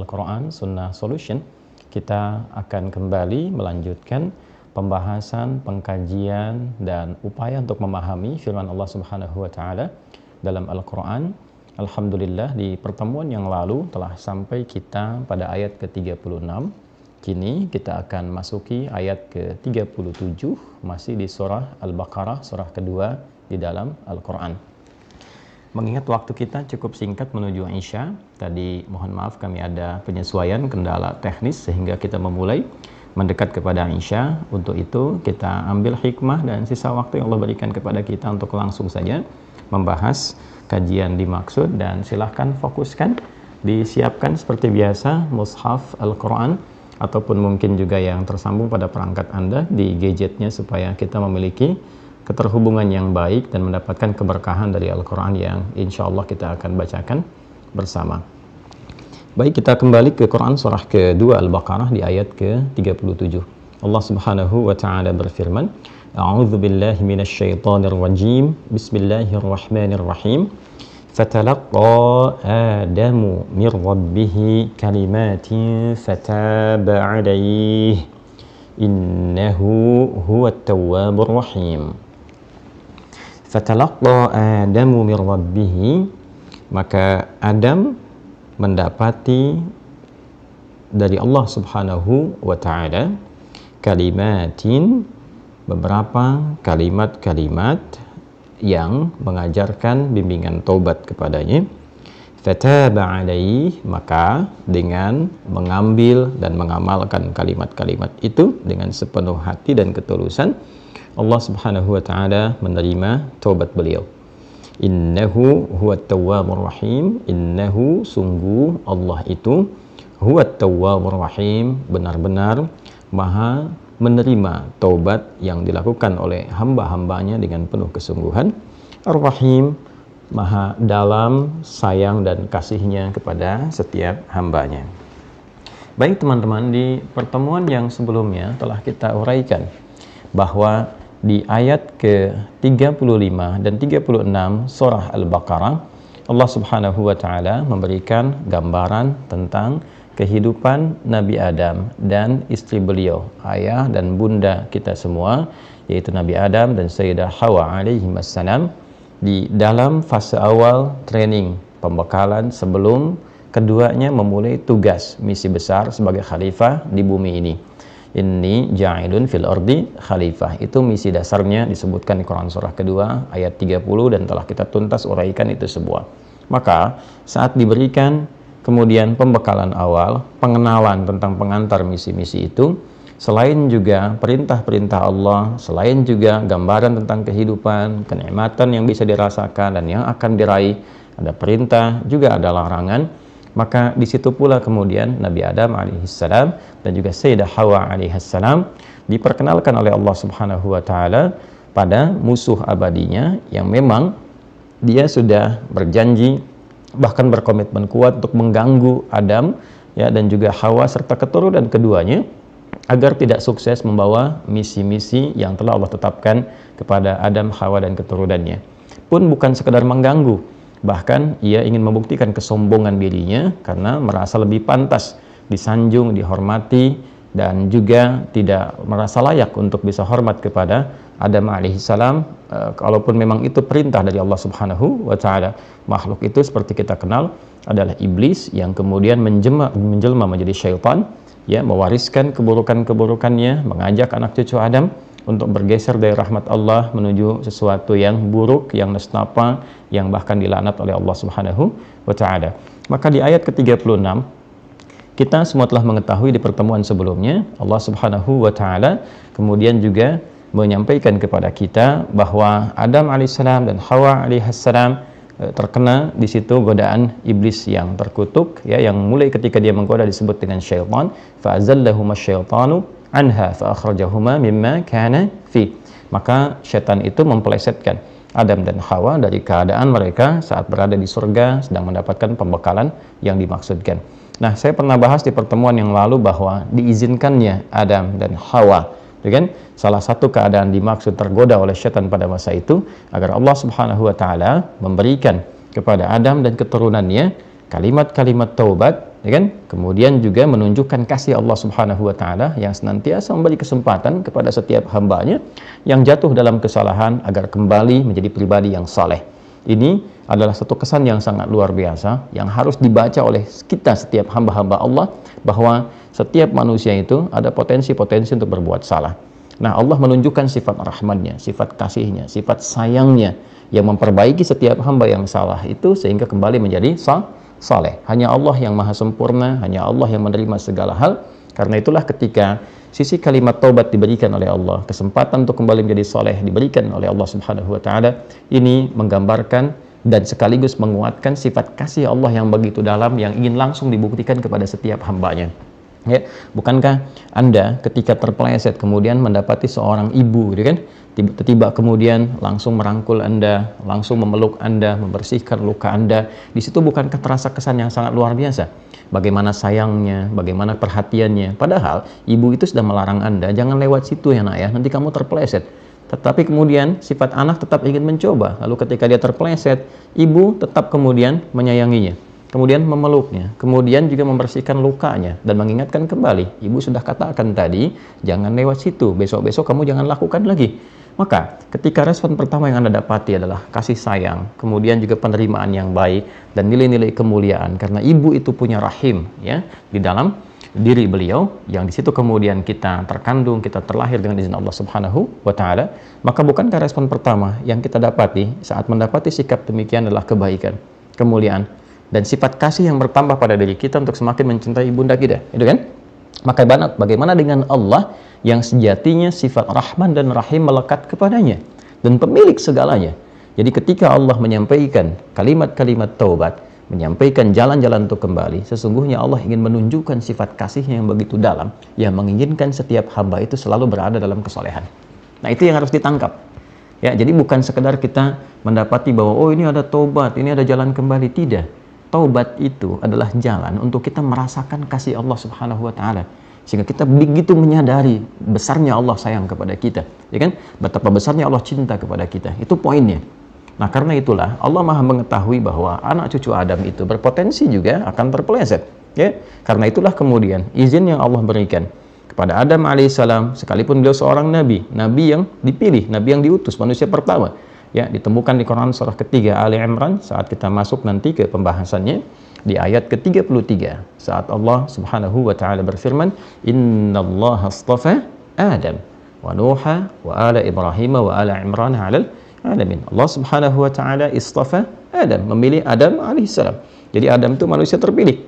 Al-Quran Sunnah Solution. Kita akan kembali melanjutkan pembahasan, pengkajian, dan upaya untuk memahami firman Allah Subhanahu wa Ta'ala dalam Al-Quran. Alhamdulillah, di pertemuan yang lalu telah sampai kita pada ayat ke-36. Kini kita akan masuki ayat ke-37, masih di surah Al-Baqarah, surah kedua di dalam Al-Quran. Mengingat waktu kita cukup singkat menuju Isya, tadi mohon maaf kami ada penyesuaian kendala teknis sehingga kita memulai mendekat kepada Isya. Untuk itu kita ambil hikmah dan sisa waktu yang Allah berikan kepada kita untuk langsung saja membahas kajian dimaksud, dan silahkan fokuskan, disiapkan seperti biasa mushaf Al-Quran ataupun mungkin juga yang tersambung pada perangkat Anda di gadgetnya supaya kita memiliki keterhubungan yang baik dan mendapatkan keberkahan dari Al-Quran yang insya Allah kita akan bacakan bersama. Baik, kita kembali ke Quran surah kedua Al-Baqarah di ayat ke-37. Allah Subhanahu wa Ta'ala berfirman, A'udzu billahi minasyaitonir rajim. Bismillahirrahmanirrahim. Fatalaqqa Adamu min rabbih kalimatin fataba 'alaihi innahu huwat tawwabur rahim. Fatalaqqa Adamu min rabbih, maka Adam mendapati dari Allah Subhanahu wa Ta'ala kalimatin, beberapa kalimat-kalimat yang mengajarkan bimbingan taubat kepadanya. Fataba alaihi, maka dengan mengambil dan mengamalkan kalimat-kalimat itu dengan sepenuh hati dan ketulusan, Allah Subhanahu wa Ta'ala menerima taubat beliau. Innahu huwat tawwabur rahim. Innahu, sungguh Allah itu, huwat tawwabur rahim, benar-benar maha menerima taubat yang dilakukan oleh hamba-hambanya dengan penuh kesungguhan. Ar-Rahim, maha dalam sayang dan kasihnya kepada setiap hambanya. Baik teman-teman, di pertemuan yang sebelumnya telah kita uraikan bahwa di ayat ke-35 dan 36 surah Al-Baqarah, Allah Subhanahu wa Ta'ala memberikan gambaran tentang kehidupan Nabi Adam dan istri beliau, ayah dan bunda kita semua, yaitu Nabi Adam dan Sayyidah Hawa alaihi wassalam, di dalam fase awal training pembekalan sebelum keduanya memulai tugas misi besar sebagai khalifah di bumi ini. Inni ja'ilun fil ardi khalifah, itu misi dasarnya disebutkan di Quran surah kedua ayat 30 dan telah kita tuntas uraikan itu semua. Maka saat diberikan kemudian pembekalan awal, pengenalan tentang pengantar misi-misi itu, selain juga perintah-perintah Allah, selain juga gambaran tentang kehidupan, kenikmatan yang bisa dirasakan dan yang akan diraih, ada perintah, juga ada larangan. Maka di situ pula kemudian Nabi Adam alaihissalam dan juga Sayyidah Hawa alaihissalam diperkenalkan oleh Allah Subhanahu wa Ta'ala pada musuh abadinya yang memang dia sudah berjanji bahkan berkomitmen kuat untuk mengganggu Adam ya dan juga Hawa serta keturunan keduanya agar tidak sukses membawa misi-misi yang telah Allah tetapkan kepada Adam, Hawa dan keturunannya. Pun bukan sekedar mengganggu, bahkan ia ingin membuktikan kesombongan dirinya karena merasa lebih pantas disanjung, dihormati, dan juga tidak merasa layak untuk bisa hormat kepada Adam alaihissalam. Kalaupun memang itu perintah dari Allah Subhanahu wa Ta'ala. Makhluk itu seperti kita kenal adalah iblis yang kemudian menjelma menjadi syaitan, ya, mewariskan keburukan-keburukannya, mengajak anak cucu Adam untuk bergeser dari rahmat Allah menuju sesuatu yang buruk, yang nestapa, yang bahkan dilaknat oleh Allah Subhanahu wa Ta'ala. Maka di ayat ke-36 kita semua telah mengetahui di pertemuan sebelumnya, Allah Subhanahu wa Ta'ala kemudian juga menyampaikan kepada kita bahwa Adam alaihissalam dan Hawa alaihissalam terkena di situ godaan iblis yang terkutuk, ya, yang mulai ketika dia menggoda disebut dengan syaitan, fa azallahuma syaitanu anha fa akhrajahuma mimma kana fi. Maka syaitan itu mempelesetkan Adam dan Hawa dari keadaan mereka saat berada di surga sedang mendapatkan pembekalan yang dimaksudkan. Nah, saya pernah bahas di pertemuan yang lalu bahwa diizinkannya Adam dan Hawa, kan? Salah satu keadaan dimaksud tergoda oleh syaitan pada masa itu agar Allah Subhanahu wa Ta'ala memberikan kepada Adam dan keturunannya kalimat-kalimat taubat, ya kan? Kemudian juga menunjukkan kasih Allah Subhanahu wa taala yang senantiasa memberi kesempatan kepada setiap hambanya yang jatuh dalam kesalahan agar kembali menjadi pribadi yang saleh. Ini adalah satu kesan yang sangat luar biasa yang harus dibaca oleh kita setiap hamba-hamba Allah, bahwa setiap manusia itu ada potensi-potensi untuk berbuat salah. Nah, Allah menunjukkan sifat rahmannya, sifat kasihnya, sifat sayangnya yang memperbaiki setiap hamba yang salah itu sehingga kembali menjadi saleh. Hanya Allah yang maha sempurna, hanya Allah yang menerima segala hal. Karena itulah ketika sisi kalimat taubat diberikan oleh Allah, kesempatan untuk kembali menjadi saleh diberikan oleh Allah Subhanahu wa taala, ini menggambarkan dan sekaligus menguatkan sifat kasih Allah yang begitu dalam yang ingin langsung dibuktikan kepada setiap hambanya. Ya, bukankah Anda ketika terpeleset kemudian mendapati seorang ibu, gitu kan, tiba-tiba kemudian langsung merangkul Anda, langsung memeluk Anda, membersihkan luka Anda. Di situ bukankah terasa kesan yang sangat luar biasa? Bagaimana sayangnya, bagaimana perhatiannya. Padahal ibu itu sudah melarang Anda, jangan lewat situ ya nak ya, nanti kamu terpeleset. Tetapi kemudian sifat anak tetap ingin mencoba. Lalu ketika dia terpeleset, ibu tetap kemudian menyayanginya, kemudian memeluknya, kemudian juga membersihkan lukanya dan mengingatkan kembali, ibu sudah katakan tadi, jangan lewat situ, besok-besok kamu jangan lakukan lagi. Maka ketika respon pertama yang Anda dapati adalah kasih sayang, kemudian juga penerimaan yang baik dan nilai-nilai kemuliaan, karena ibu itu punya rahim ya di dalam diri beliau, yang di situ kemudian kita terkandung, kita terlahir dengan izin Allah Subhanahu wa taala, maka bukankah respon pertama yang kita dapati saat mendapati sikap demikian adalah kebaikan, kemuliaan, dan sifat kasih yang bertambah pada diri kita untuk semakin mencintai ibunda kita, itu kan? Maka bagaimana dengan Allah yang sejatinya sifat Rahman dan Rahim melekat kepadanya dan pemilik segalanya. Jadi ketika Allah menyampaikan kalimat-kalimat taubat, menyampaikan jalan-jalan untuk kembali, sesungguhnya Allah ingin menunjukkan sifat kasihnya yang begitu dalam, yang menginginkan setiap hamba itu selalu berada dalam kesolehan. Nah, itu yang harus ditangkap. Ya, jadi bukan sekedar kita mendapati bahwa oh ini ada taubat, ini ada jalan kembali, tidak. Taubat itu adalah jalan untuk kita merasakan kasih Allah Subhanahu wa taala, sehingga kita begitu menyadari besarnya Allah sayang kepada kita, ya kan? Betapa besarnya Allah cinta kepada kita. Itu poinnya. Nah, karena itulah Allah Maha mengetahui bahwa anak cucu Adam itu berpotensi juga akan terpeleset, ya. Karena itulah kemudian izin yang Allah berikan kepada Adam alaihissalam, sekalipun beliau seorang nabi yang dipilih, nabi yang diutus, manusia pertama, ya, ditemukan di Quran surah ketiga Ali Imran saat kita masuk nanti ke pembahasannya di ayat ke-33 saat Allah Subhanahu wa taala berfirman, "Innallaha astafa Adam wa Nuha wa ala Ibrahim wa ala Imran 'alal alamin." Allah Subhanahu wa taala istafa Adam, memilih Adam alaihissalam. Jadi Adam itu manusia terpilih,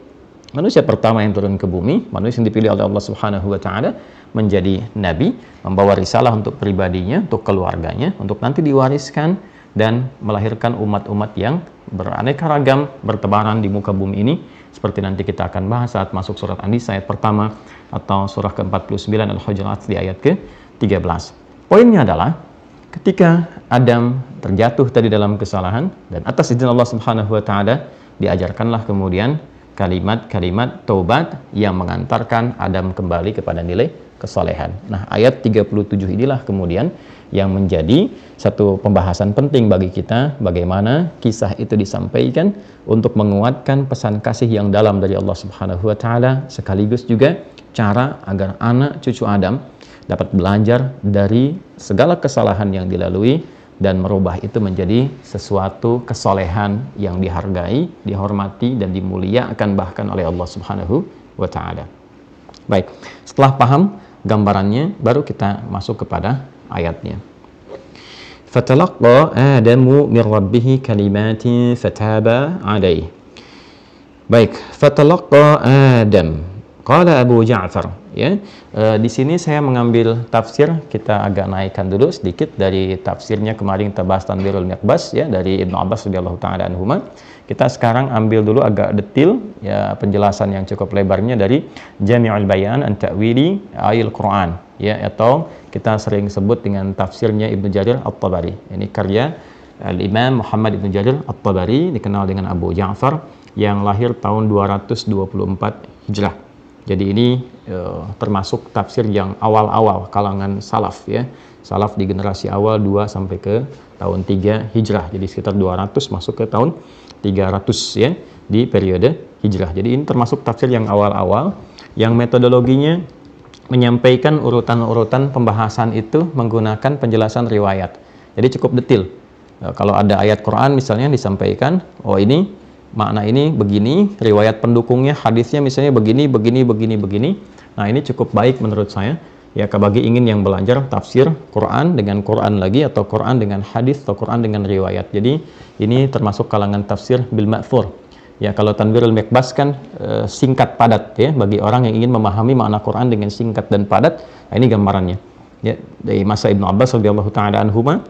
manusia pertama yang turun ke bumi, manusia yang dipilih oleh Allah Subhanahu wa taala menjadi nabi, membawa risalah untuk pribadinya, untuk keluarganya, untuk nanti diwariskan dan melahirkan umat-umat yang beraneka ragam bertebaran di muka bumi ini, seperti nanti kita akan bahas saat masuk surat An-Nisa ayat pertama atau surah ke-49 Al-Hujurat di ayat ke-13. Poinnya adalah ketika Adam terjatuh tadi dalam kesalahan dan atas izin Allah Subhanahu wa taala diajarkanlah kemudian kalimat-kalimat taubat yang mengantarkan Adam kembali kepada nilai kesalehan. Nah, ayat 37 inilah kemudian yang menjadi satu pembahasan penting bagi kita, bagaimana kisah itu disampaikan untuk menguatkan pesan kasih yang dalam dari Allah Subhanahu wa taala, sekaligus juga cara agar anak cucu Adam dapat belajar dari segala kesalahan yang dilalui dan merubah itu menjadi sesuatu kesolehan yang dihargai, dihormati dan dimuliakan bahkan oleh Allah Subhanahu wa taala. Baik, setelah paham gambarannya baru kita masuk kepada ayatnya. Fatalaqqa Adamu min rabbih kalimatin fataba alaihi. Baik, fatalaqqa Adam. Qala Abu Ja'far, ya. Di sini saya mengambil tafsir, kita agak naikkan dulu sedikit dari tafsirnya kemarin kita bahas Tanwirul Miqbas ya dari Ibnu Abbas radhiyallahu taala anhuma. Kita sekarang ambil dulu agak detil ya penjelasan yang cukup lebarnya dari Jami'ul Bayan an Ta'wili Ayil Quran ya, atau kita sering sebut dengan tafsirnya Ibnu Jarir At-Tabari. Ini karya Al-Imam Muhammad Ibnu Jarir At-Tabari, dikenal dengan Abu Ja'far, yang lahir tahun 224 Hijrah. Jadi ini termasuk tafsir yang awal-awal kalangan salaf ya. Salaf di generasi awal 2 sampai ke tahun 3 Hijrah. Jadi sekitar 200 masuk ke tahun 300 ya di periode Hijrah. Jadi ini termasuk tafsir yang awal-awal yang metodologinya menyampaikan urutan-urutan pembahasan itu menggunakan penjelasan riwayat. Jadi cukup detail. Kalau ada ayat Quran misalnya disampaikan, oh ini makna ini begini, riwayat pendukungnya, hadisnya misalnya begini, begini, begini, begini. Nah ini cukup baik menurut saya. Ya bagi ingin yang belajar tafsir Quran dengan Quran lagi, atau Quran dengan hadis, atau Quran dengan riwayat. Jadi ini termasuk kalangan tafsir bil ma'thur. Ya kalau Tanwirul Mikbas kan singkat padat ya, bagi orang yang ingin memahami makna Quran dengan singkat dan padat. Nah, ini gambarannya. Ya dari masa Ibnu Abbas radhiyallahu taala anhuma,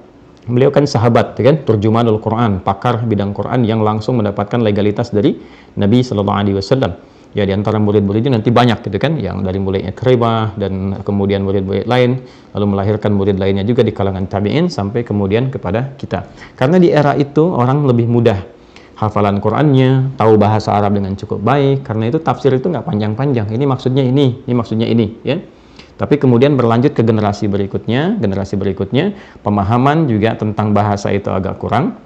beliau kan sahabat ya kan, turjumanul Quran, pakar bidang Quran yang langsung mendapatkan legalitas dari Nabi sallallahu alaihi wasallam. Ya di antara murid-muridnya nanti banyak gitu kan, yang dari mulai Ikrimah dan kemudian murid-murid lain, lalu melahirkan murid lainnya juga di kalangan tabi'in sampai kemudian kepada kita. Karena di era itu orang lebih mudah hafalan Qurannya, tahu bahasa Arab dengan cukup baik, karena itu tafsir itu nggak panjang-panjang. Ini maksudnya ini maksudnya ini ya. Tapi kemudian berlanjut ke generasi berikutnya, pemahaman juga tentang bahasa itu agak kurang.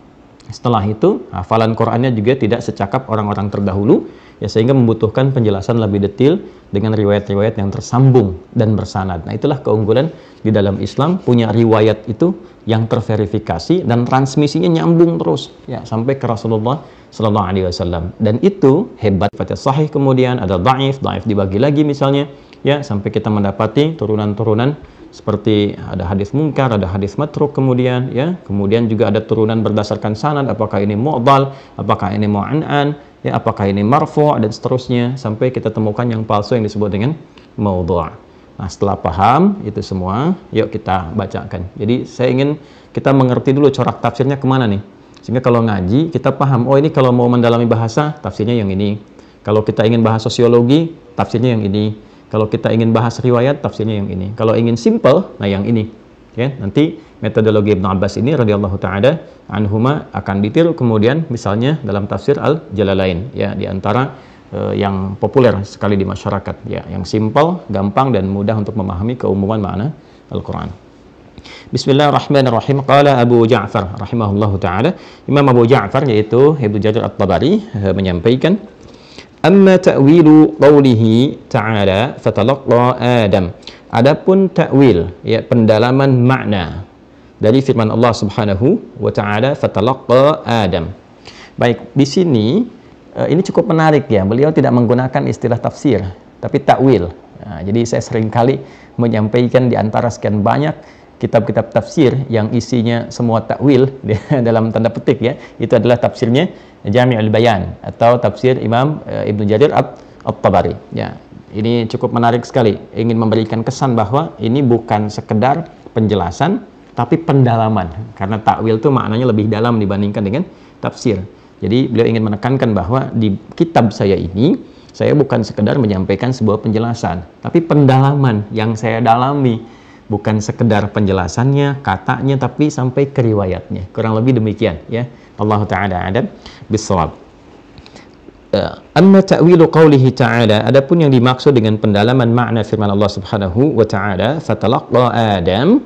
Setelah itu hafalan Qurannya juga tidak secakap orang-orang terdahulu. Ya, sehingga membutuhkan penjelasan lebih detail dengan riwayat-riwayat yang tersambung dan bersanad. Nah, itulah keunggulan di dalam Islam, punya riwayat itu yang terverifikasi dan transmisinya nyambung terus ya sampai ke Rasulullah sallallahu alaihi wasallam. Dan itu hebat. Pada sahih kemudian ada dhaif dibagi lagi misalnya ya, sampai kita mendapati turunan-turunan seperti ada hadis munkar, ada hadis matruk kemudian ya. Kemudian juga ada turunan berdasarkan sanad, apakah ini mu'dhal, apakah ini mu'an'an, ya apakah ini marfu' dan seterusnya, sampai kita temukan yang palsu yang disebut dengan maudhu'. Nah, setelah paham itu semua, yuk kita bacakan. Jadi saya ingin kita mengerti dulu corak tafsirnya kemana nih, sehingga kalau ngaji kita paham, oh ini kalau mau mendalami bahasa tafsirnya yang ini, kalau kita ingin bahas sosiologi tafsirnya yang ini, kalau kita ingin bahas riwayat tafsirnya yang ini, kalau ingin simple nah yang ini ya. Nanti metodologi Ibnu Abbas ini radhiyallahu taala anhuma akan ditiru kemudian misalnya dalam tafsir Al-Jalalain ya, di antara yang populer sekali di masyarakat ya, yang simple, gampang dan mudah untuk memahami keumuman makna Al-Qur'an. Bismillahirrahmanirrahim. Qala Abu Ja'far rahimahullahu taala, Imam Abu Ja'far yaitu Ibnu Jarir At-Tabari menyampaikan, amma ta'wilu qawlihi ta'ala fatalaqqa Adam. Adapun ta'wil ya, pendalaman makna dari firman Allah Subhanahu wa taala fatalaqqa Adam. Baik, di sini ini cukup menarik ya. Beliau tidak menggunakan istilah tafsir, tapi ta'wil. Nah, jadi saya seringkali menyampaikan di antara sekian banyak kitab-kitab tafsir yang isinya semua ta'wil dalam tanda petik ya, itu adalah tafsirnya Jami'ul Bayan atau tafsir Imam Ibnu Jarir At-Tabari ya. Ini cukup menarik sekali, ingin memberikan kesan bahwa ini bukan sekedar penjelasan tapi pendalaman, karena takwil itu maknanya lebih dalam dibandingkan dengan tafsir. Jadi beliau ingin menekankan bahwa di kitab saya ini saya bukan sekedar menyampaikan sebuah penjelasan, tapi pendalaman yang saya dalami, bukan sekedar penjelasannya, katanya, tapi sampai ke riwayatnya. Kurang lebih demikian ya. Allah taala a'lam bis-shawab. Amma ta'wilu qawlihi ta'ala, adapun yang dimaksud dengan pendalaman makna firman Allah Subhanahu wa taala fatalaqqa Adam,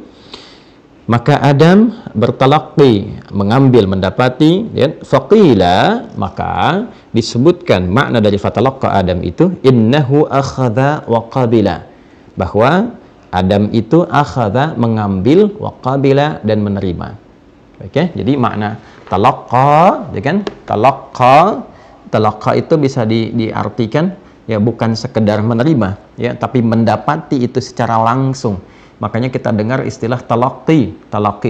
maka Adam bertalaqi, mengambil, mendapati ya, faqila, maka disebutkan makna dari fatalaqqa Adam itu innahu akhadha wa qabila, bahwa Adam itu akhadha, mengambil, wa qabila, dan menerima. Oke, jadi makna talaqqa ya kan, talaqqa itu bisa diartikan ya bukan sekedar menerima ya, tapi mendapati itu secara langsung. Makanya kita dengar istilah talaqi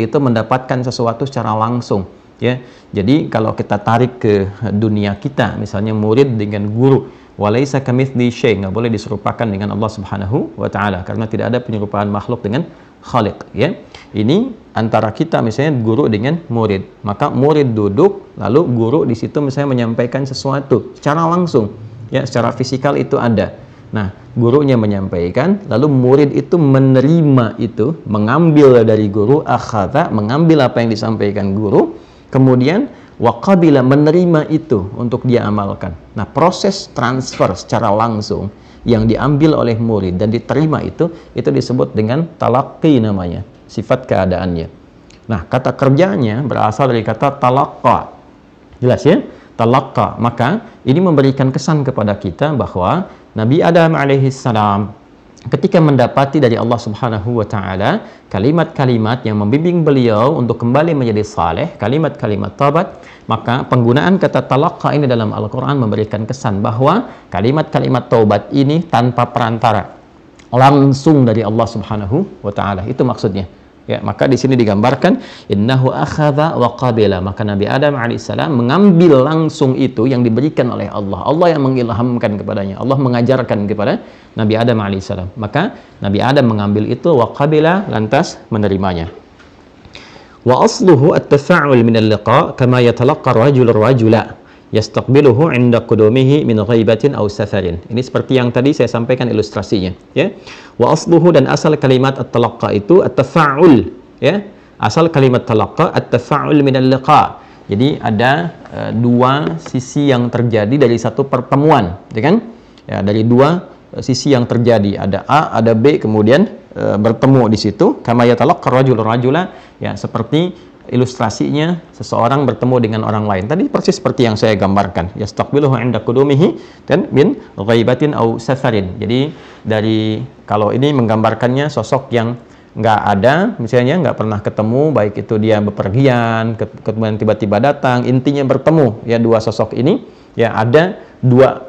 itu mendapatkan sesuatu secara langsung ya. Jadi kalau kita tarik ke dunia kita, misalnya murid dengan guru, walaisa kamitsli syai', nggak boleh diserupakan dengan Allah Subhanahu wa taala, karena tidak ada penyerupaan makhluk dengan Khaliq ya. Ini antara kita misalnya guru dengan murid, maka murid duduk lalu guru di situ misalnya menyampaikan sesuatu secara langsung ya, secara fisikal itu ada. Nah, gurunya menyampaikan, lalu murid itu menerima itu, mengambil dari guru, akhadha, mengambil apa yang disampaikan guru, kemudian waqabila, menerima itu untuk dia amalkan. Nah, proses transfer secara langsung yang diambil oleh murid dan diterima itu disebut dengan talaqqi namanya, sifat keadaannya. Nah, kata kerjanya berasal dari kata talaqqa. Jelas ya? Talaqqa. Maka ini memberikan kesan kepada kita bahwa Nabi Adam alaihissalam ketika mendapati dari Allah Subhanahu wa taala kalimat-kalimat yang membimbing beliau untuk kembali menjadi saleh, kalimat-kalimat taubat, maka penggunaan kata talaqqa ini dalam Al-Qur'an memberikan kesan bahwa kalimat-kalimat taubat ini tanpa perantara, langsung dari Allah Subhanahu wa taala. Itu maksudnya. Ya, maka di sini digambarkan innahu akhadha wa qabila, maka Nabi Adam alaihissalam mengambil langsung itu yang diberikan oleh Allah. Allah yang mengilhamkan kepadanya, Allah mengajarkan kepada Nabi Adam alaihissalam. Maka Nabi Adam mengambil itu wa qabila, lantas menerimanya. Wa asluhu at-tafa'ul min al-liqa kama yatalaqqa ar-rajulu ar-rajula yastaqbiluhu 'inda qudumihi min ghaibatin aw safarin. Ini seperti yang tadi saya sampaikan ilustrasinya, ya. Wa asluhu, dan asal kalimat at-talaqqa itu at-tafa'ul, ya. Asal kalimat talaqqa at-tafa'ul min al-liqa. Jadi ada dua sisi yang terjadi dari satu pertemuan, ya kan? Ya, dari dua sisi yang terjadi, ada A, ada B, kemudian bertemu di situ. Kama yatalaqqa ar-rajulu ar-rajula, ya, seperti ilustrasinya seseorang bertemu dengan orang lain. Tadi persis seperti yang saya gambarkan. Yastaqbiluhu 'inda qudumihi dan min ghaibatin aw safarin. Jadi dari, kalau ini menggambarkannya sosok yang nggak ada, misalnya nggak pernah ketemu, baik itu dia bepergian, kemudian tiba-tiba datang, intinya bertemu, ya, dua sosok ini, ya, ada dua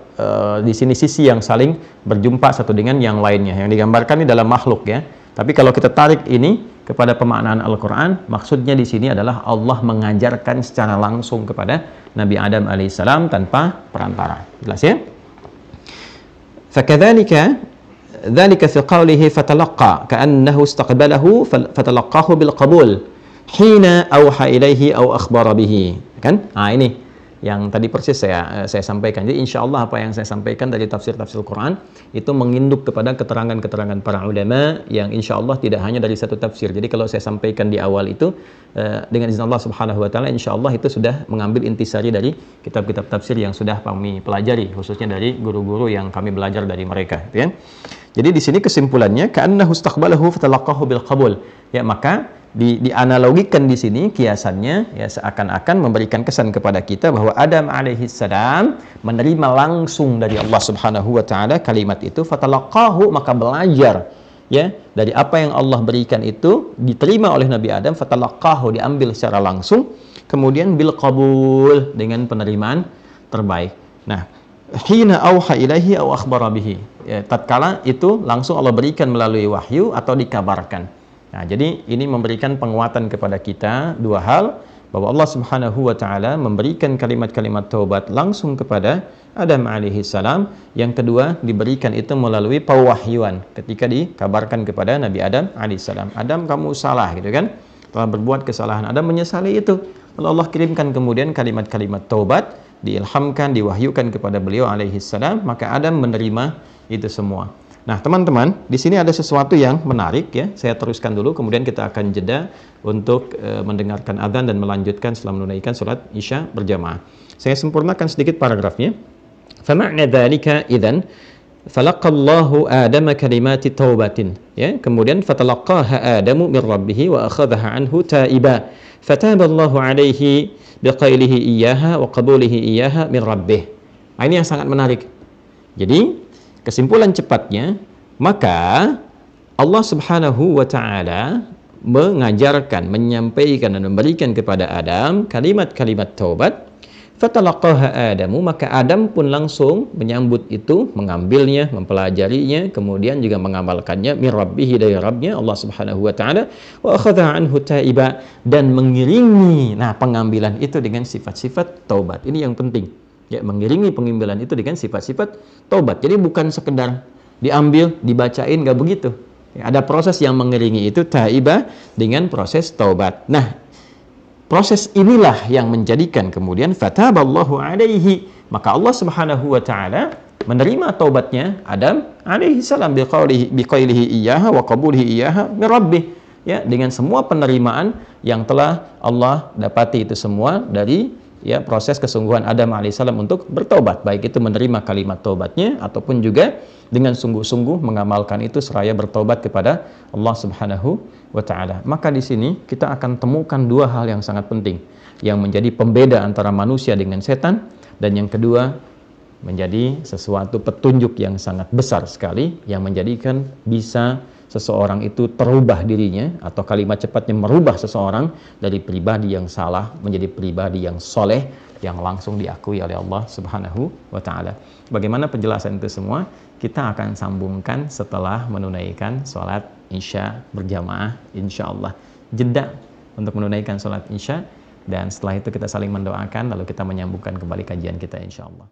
di sini sisi yang saling berjumpa satu dengan yang lainnya. Yang digambarkan ini dalam makhluk, ya. Tapi kalau kita tarik ini kepada pemaknaan Al-Quran, maksudnya di sini adalah Allah mengajarkan secara langsung kepada Nabi Adam alaihissalam tanpa perantara. Jelas ya? Fakadzalika dzalika fi qawlihi fatalaqqa ka'annahu istaqbalahu fatalaqahu bil qabul hina awha ilaihi aw akhbara bihi. Kan? Ah, ini yang tadi persis saya sampaikan. Jadi insya Allah apa yang saya sampaikan dari tafsir-tafsir Quran itu menginduk kepada keterangan-keterangan para ulama yang insya Allah tidak hanya dari satu tafsir. Jadi kalau saya sampaikan di awal itu dengan izin Allah Subhanahu wa taala, insya Allah itu sudah mengambil intisari dari kitab-kitab tafsir yang sudah kami pelajari, khususnya dari guru-guru yang kami belajar dari mereka, gitu kan. Jadi di sini kesimpulannya ka'annahu istaqbalahu fatalaqahu bil qabul. Ya, maka dianalogikan di sini kiasannya, ya, seakan-akan memberikan kesan kepada kita bahwa Adam alaihissalam menerima langsung dari Allah Subhanahu wa taala kalimat itu, fatalaqahu, maka belajar, ya, dari apa yang Allah berikan itu diterima oleh Nabi Adam, fatalaqahu, diambil secara langsung, kemudian bil qabul, dengan penerimaan terbaik. Nah, hina auha ilaihi aw akhbara bihi, ya, tatkala itu langsung Allah berikan melalui wahyu atau dikabarkan. Nah, jadi ini memberikan penguatan kepada kita dua hal, bahwa Allah Subhanahu wa taala memberikan kalimat-kalimat taubat langsung kepada Adam alaihissalam. Yang kedua, diberikan itu melalui pewahyuan ketika dikabarkan kepada Nabi Adam alaihissalam. Adam, kamu salah, gitu kan? Telah berbuat kesalahan. Adam menyesali itu. Lalu Allah kirimkan kemudian kalimat-kalimat taubat, diilhamkan, diwahyukan kepada beliau alaihissalam, maka Adam menerima itu semua. Nah, teman-teman, di sini ada sesuatu yang menarik, ya. Saya teruskan dulu, kemudian kita akan jeda untuk mendengarkan adzan dan melanjutkan setelah menunaikan salat Isya berjamaah. Saya sempurnakan sedikit paragrafnya. Fama'na dzalika idzan falaqallahu Adama kalimati taubatin, ya. Kemudian fatalaqaha Adamu min rabbih wa akhadhaha anhu taiba. Fataballahu alaihi biqailihi iyyaha wa qabulihi iyyaha min rabbih. Nah, ini yang sangat menarik. Jadi kesimpulan cepatnya, maka Allah Subhanahu wa taala mengajarkan, menyampaikan dan memberikan kepada Adam kalimat-kalimat taubat. Fatalaqaha Adamu, maka Adam pun langsung menyambut itu, mengambilnya, mempelajarinya, kemudian juga mengamalkannya, min rabbihi, dari Rabbnya Allah Subhanahu wa taala, wa akhadha anhu taiba, dan mengiringi pengambilan itu dengan sifat-sifat taubat. Ini yang penting. Ya, mengiringi pengambilan itu dengan sifat-sifat taubat. Jadi bukan sekedar diambil, dibacain, nggak begitu. Ya, ada proses yang mengiringi itu taibah dengan proses taubat. Nah, proses inilah yang menjadikan kemudian fataballahu alaihi, maka Allah Subhanahu wa taala menerima taubatnya Adam alaihi salam biqailihi iyyaha wa qabulihi iyyaha min rabbih, ya, dengan semua penerimaan yang telah Allah dapati itu semua dari ya proses kesungguhan Adam alaihissalam untuk bertobat, baik itu menerima kalimat taubatnya ataupun juga dengan sungguh-sungguh mengamalkan itu seraya bertobat kepada Allah Subhanahu wa taala. Maka di sini kita akan temukan dua hal yang sangat penting yang menjadi pembeda antara manusia dengan setan, dan yang kedua menjadi sesuatu petunjuk yang sangat besar sekali yang menjadikan bisa seseorang itu terubah dirinya, atau kalimat cepatnya merubah seseorang dari pribadi yang salah menjadi pribadi yang soleh yang langsung diakui oleh Allah Subhanahu wa taala. Bagaimana penjelasan itu semua kita akan sambungkan setelah menunaikan sholat Isya berjamaah insyaallah. Jeda untuk menunaikan sholat Isya, dan setelah itu kita saling mendoakan, lalu kita menyambungkan kembali kajian kita insyaallah.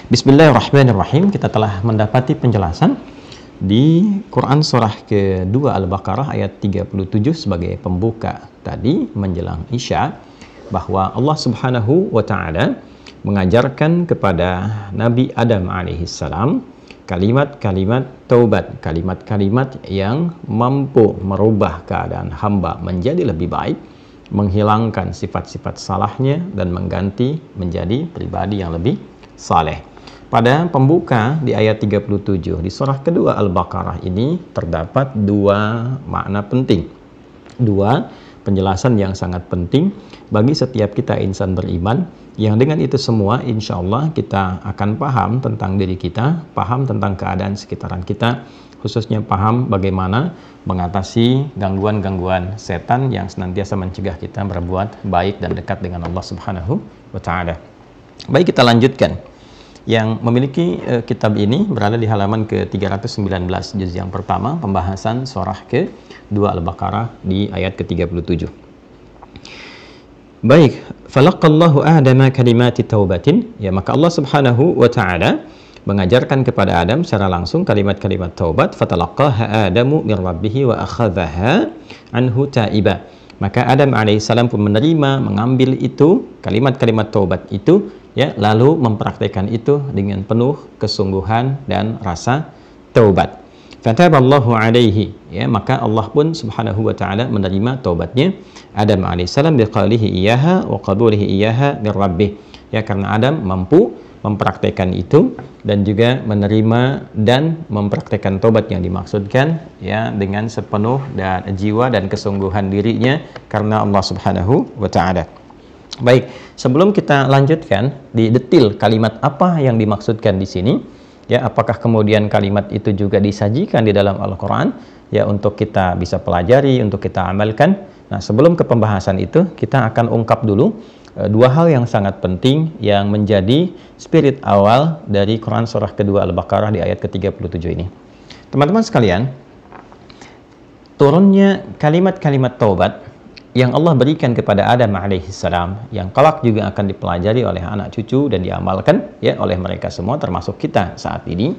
Bismillahirrahmanirrahim. Kita telah mendapati penjelasan di Quran surah kedua Al-Baqarah ayat 37 sebagai pembuka tadi menjelang Isya, bahwa Allah Subhanahu wa taala mengajarkan kepada Nabi Adam alaihissalam kalimat-kalimat taubat, kalimat-kalimat yang mampu merubah keadaan hamba menjadi lebih baik, menghilangkan sifat-sifat salahnya dan mengganti menjadi pribadi yang lebih saleh. Pada pembuka di ayat 37 di surah kedua Al-Baqarah ini terdapat dua makna penting, dua penjelasan yang sangat penting bagi setiap kita insan beriman, yang dengan itu semua insya Allah kita akan paham tentang diri kita, paham tentang keadaan sekitaran kita, khususnya paham bagaimana mengatasi gangguan-gangguan setan yang senantiasa mencegah kita berbuat baik dan dekat dengan Allah Subhanahu wa taala. Baik, kita lanjutkan. Yang memiliki kitab ini berada di halaman ke-319 juz yang pertama, pembahasan surah ke-2 Al-Baqarah di ayat ke-37. Baik, falaqallahu Adama kalimati taubatin, ya maka Allah Subhanahu wa taala mengajarkan kepada Adam secara langsung kalimat-kalimat taubat. Fatalaqaha Adamu min rabbih wa akhadhaha anhu taiba. Maka Adam alaihissalam pun menerima, mengambil itu kalimat-kalimat taubat itu, ya, lalu mempraktikkan itu dengan penuh kesungguhan dan rasa taubat. Fataballahu alaihi, ya, maka Allah pun Subhanahu wa taala menerima taubatnya Adam alaihissalam biqaulihi iyyaha wa qabulihi iyyaha min rabbih, ya, karena Adam mampu mempraktikkan itu dan juga menerima dan mempraktikkan taubat yang dimaksudkan, ya, dengan sepenuh dan jiwa dan kesungguhan dirinya karena Allah Subhanahu wa taala. Baik, sebelum kita lanjutkan di detil kalimat apa yang dimaksudkan di sini, ya, apakah kemudian kalimat itu juga disajikan di dalam Al-Qur'an, ya, untuk kita bisa pelajari, untuk kita amalkan. Nah, sebelum ke pembahasan itu, kita akan ungkap dulu dua hal yang sangat penting yang menjadi spirit awal dari Quran surah kedua Al-Baqarah di ayat ke-37 ini. Teman-teman sekalian, turunnya kalimat-kalimat taubat yang Allah berikan kepada Adam alaihissalam, yang kelak juga akan dipelajari oleh anak cucu dan diamalkan, ya, oleh mereka semua termasuk kita saat ini,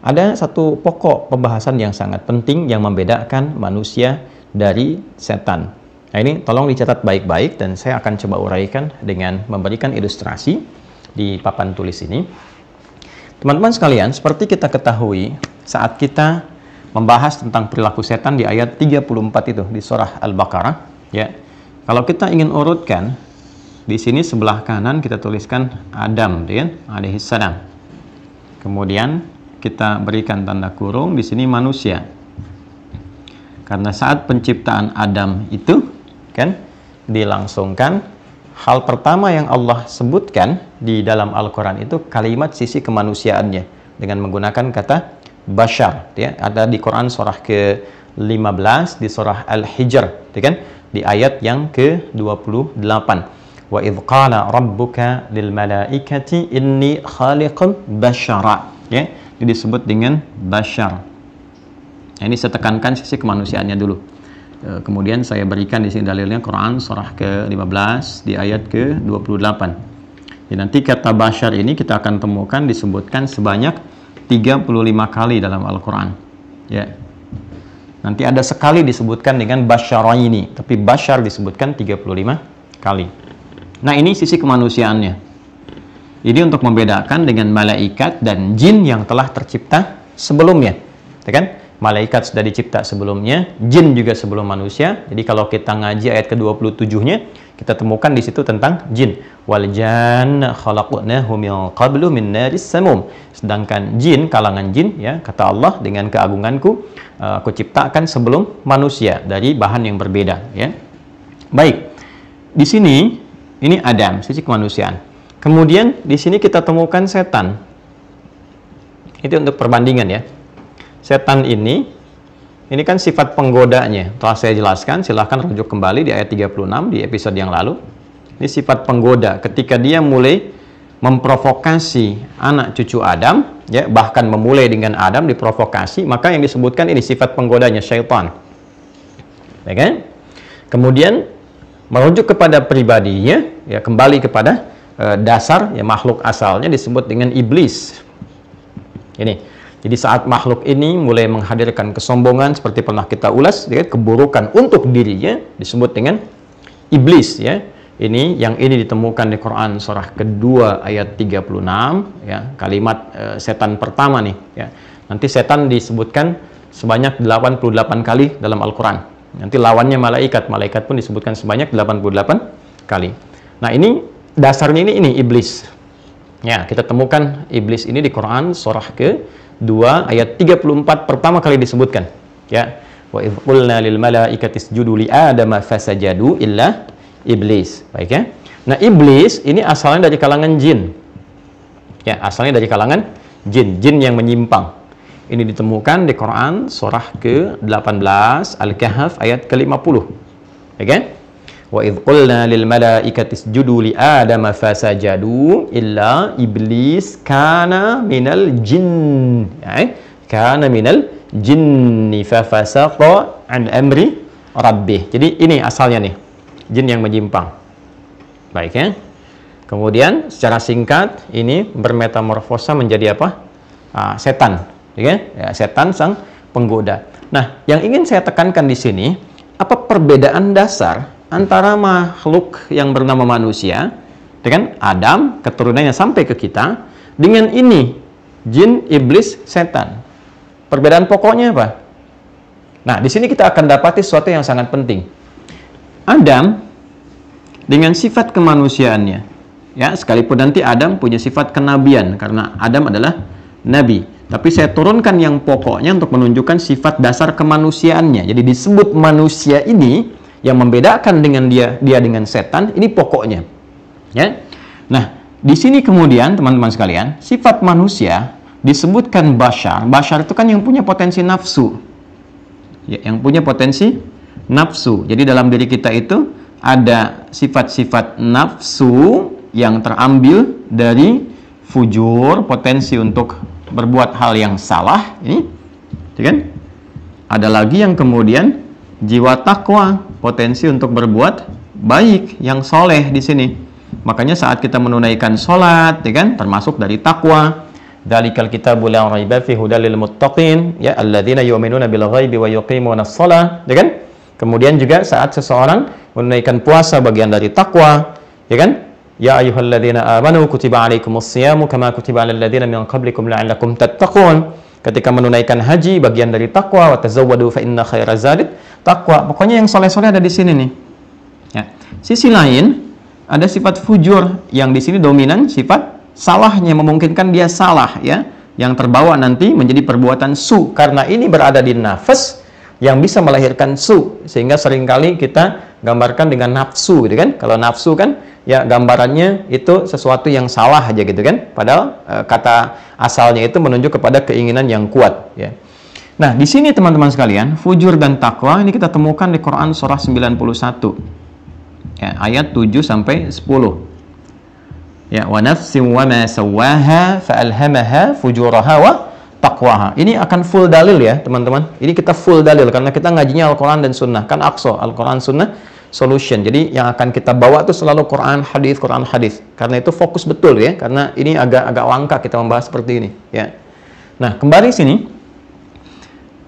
ada satu pokok pembahasan yang sangat penting yang membedakan manusia dari setan. Nah, ini tolong dicatat baik-baik dan saya akan coba uraikan dengan memberikan ilustrasi di papan tulis ini. Teman-teman sekalian, seperti kita ketahui saat kita membahas tentang perilaku setan di ayat 34 itu di surah Al-Baqarah, ya. Kalau kita ingin urutkan, di sini sebelah kanan kita tuliskan Adam, ya, alaihissalam. Kemudian kita berikan tanda kurung di sini manusia. Karena saat penciptaan Adam itu kan dilangsungkan, hal pertama yang Allah sebutkan di dalam Al-Quran itu kalimat sisi kemanusiaannya dengan menggunakan kata bashar, ya, ada di Quran surah ke-15 di surah Al-Hijr, ya kan, di ayat yang ke-28. Wa idh qala rabbuka lil malaikati inni khaliqun bashara, ya, ini disebut dengan bashar. Nah, ini saya tekankan sisi kemanusiaannya dulu. Kemudian saya berikan di sini dalilnya Quran surah ke-15 di ayat ke-28. Ya, nanti kata bashar ini kita akan temukan disebutkan sebanyak 35 kali dalam Al-Quran. Ya. Nanti ada sekali disebutkan dengan basyaraini, tapi bashar disebutkan 35 kali. Nah, ini sisi kemanusiaannya. Ini untuk membedakan dengan malaikat dan jin yang telah tercipta sebelumnya. Ya kan? malaikat sudah dicipta sebelumnya, jin juga sebelum manusia. Jadi kalau kita ngaji ayat ke-27-nya, kita temukan di situ tentang jin. Wal janna khalaqnahu min qablu min naris samum. Sedangkan jin, kalangan jin, ya, kata Allah, dengan keagunganku aku ciptakan sebelum manusia dari bahan yang berbeda, ya. Baik. Di sini ini Adam, sisi kemanusiaan. Kemudian di sini kita temukan setan. Itu untuk perbandingan, ya. Setan ini kan sifat penggodanya. Telah saya jelaskan, silahkan rujuk kembali di ayat 36 di episode yang lalu. Ini sifat penggoda. Ketika dia mulai memprovokasi anak cucu Adam, ya, bahkan memulai dengan Adam diprovokasi, maka yang disebutkan ini sifat penggodanya, syaitan. Ya kan? Kemudian merujuk kepada pribadinya, ya, kembali kepada dasar, ya, makhluk asalnya disebut dengan iblis. Ini. Jadi saat makhluk ini mulai menghadirkan kesombongan seperti pernah kita ulas, ya, keburukan untuk dirinya disebut dengan iblis, ya. Ini yang ini ditemukan di Quran surah kedua ayat 36, ya, kalimat setan pertama nih, ya. Nanti setan disebutkan sebanyak 88 kali dalam Al-Quran. Nanti lawannya malaikat, malaikat pun disebutkan sebanyak 88 kali. Nah, ini dasarnya ini iblis. Ya, kita temukan iblis ini di Quran surah ke-2 ayat 34 pertama kali disebutkan, ya. Wa idz qulna lil malaikati isjudu li adama fasajadu illa iblis. Baik, ya. Nah, iblis ini asalnya dari kalangan jin. Ya, asalnya dari kalangan jin yang menyimpang. Ini ditemukan di Quran surah ke-18 Al-Kahf ayat ke-50. Ya kan? Wa idz qulna lil malaikati isjudu li adama fasajadu illa iblis kana minal jinn, ya, kana minal jinni fafasaqa an amri rabbih. Jadi ini asalnya nih, jin yang menyimpang. Baik, ya. Kemudian secara singkat ini bermetamorfosa menjadi apa? Setan, ya kan? Ya, setan sang penggoda. Nah, yang ingin saya tekankan di sini, apa perbedaan dasar antara makhluk yang bernama manusia, dengan Adam, keturunannya sampai ke kita, dengan ini, jin, iblis, setan. Perbedaan pokoknya apa? Nah, di sini kita akan dapati sesuatu yang sangat penting. Adam, dengan sifat kemanusiaannya, ya, sekalipun nanti Adam punya sifat kenabian, karena Adam adalah nabi. Tapi saya turunkan yang pokoknya untuk menunjukkan sifat dasar kemanusiaannya. Jadi disebut manusia ini, yang membedakan dengan dia dengan setan, ini pokoknya, ya. Nah, di sini kemudian teman-teman sekalian, sifat manusia disebutkan bashar. Bashar itu kan yang punya potensi nafsu, ya, yang punya potensi nafsu. Jadi dalam diri kita itu ada sifat-sifat nafsu yang terambil dari fujur, potensi untuk berbuat hal yang salah, ini, ya kan? Ada lagi yang kemudian jiwa takwa, potensi untuk berbuat baik, yang soleh di sini. Makanya saat kita menunaikan sholat, ya kan, termasuk dari takwa. Dzalikal kitabu la raiba fihi hudal lil muttaqin, ya, alladzina yu'minuna bil ghaibi wa yuqimunas shalah, ya kan? Kemudian juga saat seseorang menunaikan puasa, bagian dari takwa, ya kan? Ya ayyuhalladzina amanu kutiba alaikumus shiyamu kama kutiba alal ladzina min qablikum la'allakum tattaqun. Ketika menunaikan haji, bagian dari takwa, wa tazawwadu fa inna khairaz zadid takwa. Pokoknya yang soleh-soleh ada di sini nih. Ya. Sisi lain ada sifat fujur yang di sini dominan sifat salahnya, memungkinkan dia salah, ya, yang terbawa nanti menjadi perbuatan su, karena ini berada di nafas yang bisa melahirkan su, sehingga seringkali kita gambarkan dengan nafsu, gitu kan? Kalau nafsu kan, ya, gambarannya itu sesuatu yang salah aja, gitu kan? Padahal kata asalnya itu menunjuk kepada keinginan yang kuat, ya. Nah, di sini teman-teman sekalian, fujur dan takwa ini kita temukan di Quran surah 91. Ya, ayat 7 sampai 10. Ya, wa nafsin wa ma sawwaha fa alhamaha fujuraha wa taqwaha. Ini akan full dalil, ya, teman-teman. Ini kita full dalil karena kita ngajinya Al-Qur'an dan Sunnah. Kan Aqsa, Al-Qur'an Sunnah Solution. Jadi yang akan kita bawa itu selalu Quran hadis, Quran hadis. Karena itu fokus betul, ya, karena ini agak langka kita membahas seperti ini, ya. Nah, kembali sini.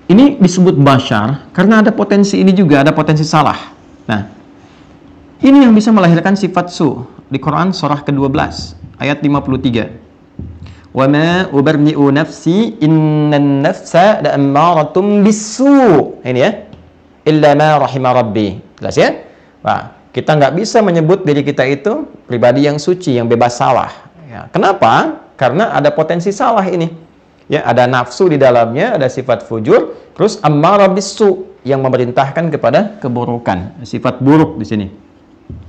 Ini disebut bashar karena ada potensi ini juga, ada potensi salah. Nah, ini yang bisa melahirkan sifat su di Quran surah ke-12 ayat 53. Wa ma ubarri'u nafsi innan nafsa la'ammaratum bisu. Ini ya. Illa ma rahima rabbi. Jelas ya? Nah, kita nggak bisa menyebut diri kita itu pribadi yang suci, yang bebas salah. Ya. Kenapa? Karena ada potensi salah ini. Ya, ada nafsu di dalamnya, ada sifat fujur, terus ammarah bisu yang memerintahkan kepada keburukan, sifat buruk di sini.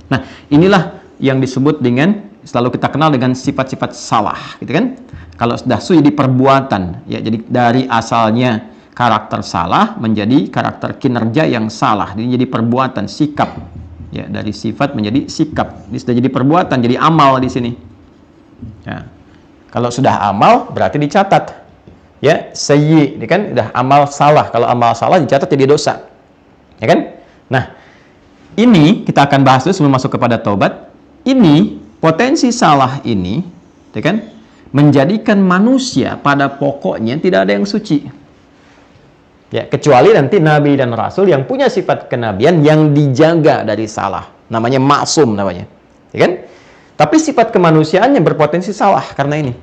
Nah, inilah yang disebut dengan, selalu kita kenal dengan sifat-sifat salah, gitu kan? Kalau sudah su jadi perbuatan, ya, jadi dari asalnya karakter salah menjadi karakter kinerja yang salah, ini jadi perbuatan, sikap, ya, dari sifat menjadi sikap, ini sudah jadi perbuatan, jadi amal di sini. Ya. Kalau sudah amal berarti dicatat, ya, sayyi, ini kan udah amal salah. Kalau amal salah dicatat jadi dosa, ya kan? Nah, ini kita akan bahas dulu sebelum masuk kepada taubat. Ini potensi salah ini, ya kan, menjadikan manusia pada pokoknya tidak ada yang suci. Ya, kecuali nanti nabi dan rasul yang punya sifat kenabian yang dijaga dari salah. Namanya maksum namanya. Ya kan? Tapi sifat kemanusiaan yang berpotensi salah karena ini.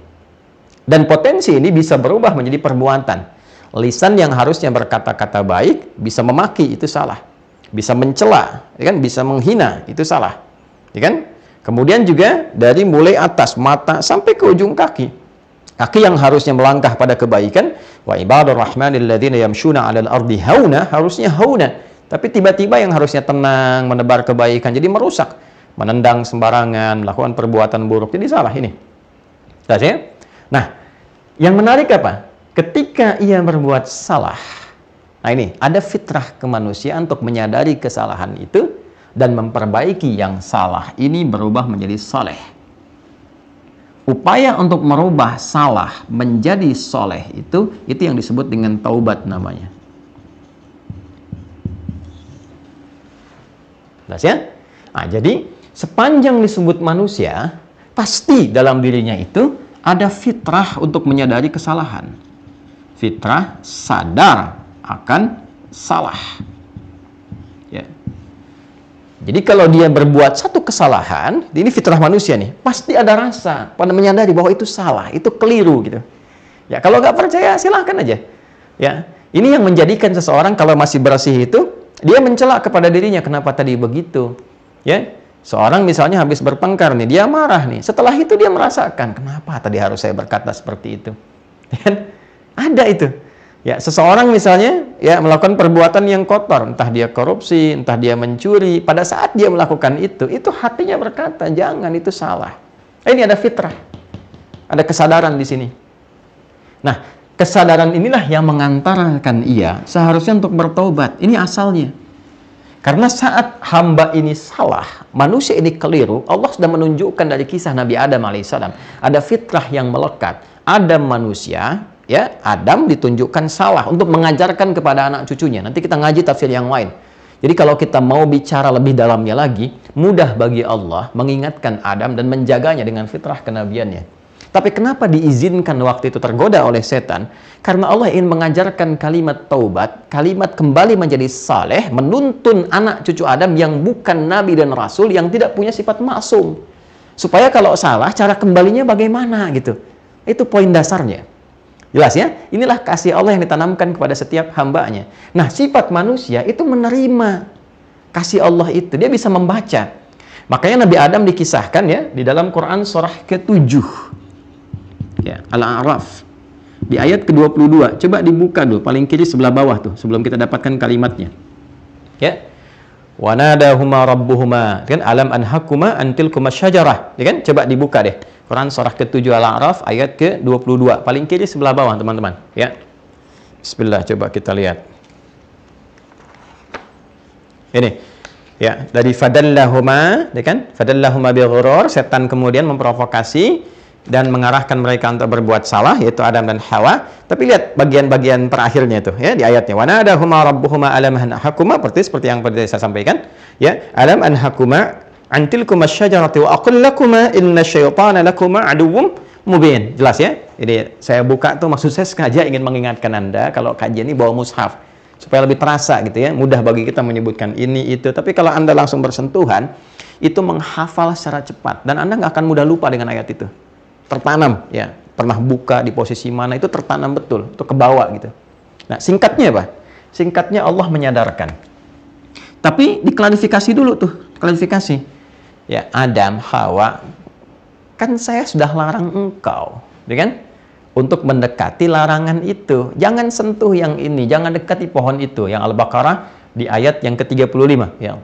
Dan potensi ini bisa berubah menjadi perbuatan. Lisan yang harusnya berkata-kata baik bisa memaki, itu salah. Bisa mencela, ya kan? Bisa menghina, itu salah. Ya kan? Kemudian juga dari mulai atas mata sampai ke ujung kaki. Kaki yang harusnya melangkah pada kebaikan, wa ibadur rahmanil ladzina yamshuna 'alal ardi hauna, harusnya hauna. Tapi tiba-tiba yang harusnya tenang, menebar kebaikan jadi merusak, menendang sembarangan, melakukan perbuatan buruk. Jadi salah ini. Jelas ya? Nah, yang menarik apa? Ketika ia berbuat salah. Nah, ini ada fitrah kemanusiaan untuk menyadari kesalahan itu dan memperbaiki yang salah ini berubah menjadi saleh. Upaya untuk merubah salah menjadi soleh itu yang disebut dengan taubat namanya. Jelas ya? Nah, jadi sepanjang disebut manusia, pasti dalam dirinya itu ada fitrah untuk menyadari kesalahan. Fitrah sadar akan salah. Ya. Jadi kalau dia berbuat satu kesalahan, ini fitrah manusia nih, pasti ada rasa pada menyadari bahwa itu salah, itu keliru gitu. Ya, kalau nggak percaya silahkan aja. Ya, ini yang menjadikan seseorang kalau masih bersih itu, dia mencela kepada dirinya, kenapa tadi begitu? Ya, seorang misalnya habis bertengkar nih, dia marah nih. Setelah itu dia merasakan, kenapa tadi harus saya berkata seperti itu? Dan ada itu. Ya, seseorang misalnya ya melakukan perbuatan yang kotor, entah dia korupsi, entah dia mencuri, pada saat dia melakukan itu hatinya berkata, jangan, itu salah. Ini ada fitrah. Ada kesadaran di sini. Nah, kesadaran inilah yang mengantarkan ia seharusnya untuk bertobat. Ini asalnya. Karena saat hamba ini salah, manusia ini keliru, Allah sudah menunjukkan dari kisah Nabi Adam alaihissalam, ada fitrah yang melekat. Adam manusia, ya, Adam ditunjukkan salah untuk mengajarkan kepada anak cucunya. Nanti kita ngaji tafsir yang lain. Jadi kalau kita mau bicara lebih dalamnya lagi, mudah bagi Allah mengingatkan Adam dan menjaganya dengan fitrah kenabiannya. Tapi kenapa diizinkan waktu itu tergoda oleh setan? Karena Allah ingin mengajarkan kalimat taubat, kalimat kembali menjadi saleh, menuntun anak cucu Adam yang bukan nabi dan rasul, yang tidak punya sifat maksum. Supaya kalau salah, cara kembalinya bagaimana gitu. Itu poin dasarnya. Jelas ya? Inilah kasih Allah yang ditanamkan kepada setiap hambanya. Nah, sifat manusia itu menerima kasih Allah itu. Dia bisa membaca. Makanya Nabi Adam dikisahkan ya di dalam Quran surah ke-7. Ya, Al-A'raf. Di ayat ke-22. Coba dibuka dulu, paling kiri sebelah bawah tuh, sebelum kita dapatkan kalimatnya. Ya. Wa nadahuma rabbuhuma. Kan alam anhakuma antilkuma syajarah. Ya kan? Coba dibuka deh. Quran surah ke-7 Al-A'raf ayat ke-22. Paling kiri sebelah bawah, teman-teman. Ya. Bismillah, coba kita lihat. Ini. Ya, dari fadallahuma, ya kan? Fadallahuma bi ghurur, setan kemudian memprovokasi dan mengarahkan mereka untuk berbuat salah, yaitu Adam dan Hawa. Tapi lihat bagian-bagian terakhirnya itu ya di ayatnya. Wa nadahuma rabbuhuma alam anhakuma, seperti yang tadi saya sampaikan, ya. Alam anhakuma antilkuma syajarati wa aqul lakuma inna syaitana lakuma aduwwum mubin. Jelas ya? Jadi saya buka tuh, maksud saya sengaja ingin mengingatkan Anda kalau kajian ini bawa mushaf supaya lebih terasa gitu ya. Mudah bagi kita menyebutkan ini itu. Tapi kalau Anda langsung bersentuhan, itu menghafal secara cepat dan Anda nggak akan mudah lupa dengan ayat itu. Tertanam ya, pernah buka di posisi mana, itu tertanam betul, itu ke bawah gitu. Nah, singkatnya apa? Singkatnya Allah menyadarkan. Tapi diklarifikasi dulu tuh, klarifikasi. Ya, Adam, Hawa, kan saya sudah larang engkau, ya kan? Untuk mendekati larangan itu. Jangan sentuh yang ini, jangan dekati pohon itu. Yang Al-Baqarah di ayat yang ke-35. Ya.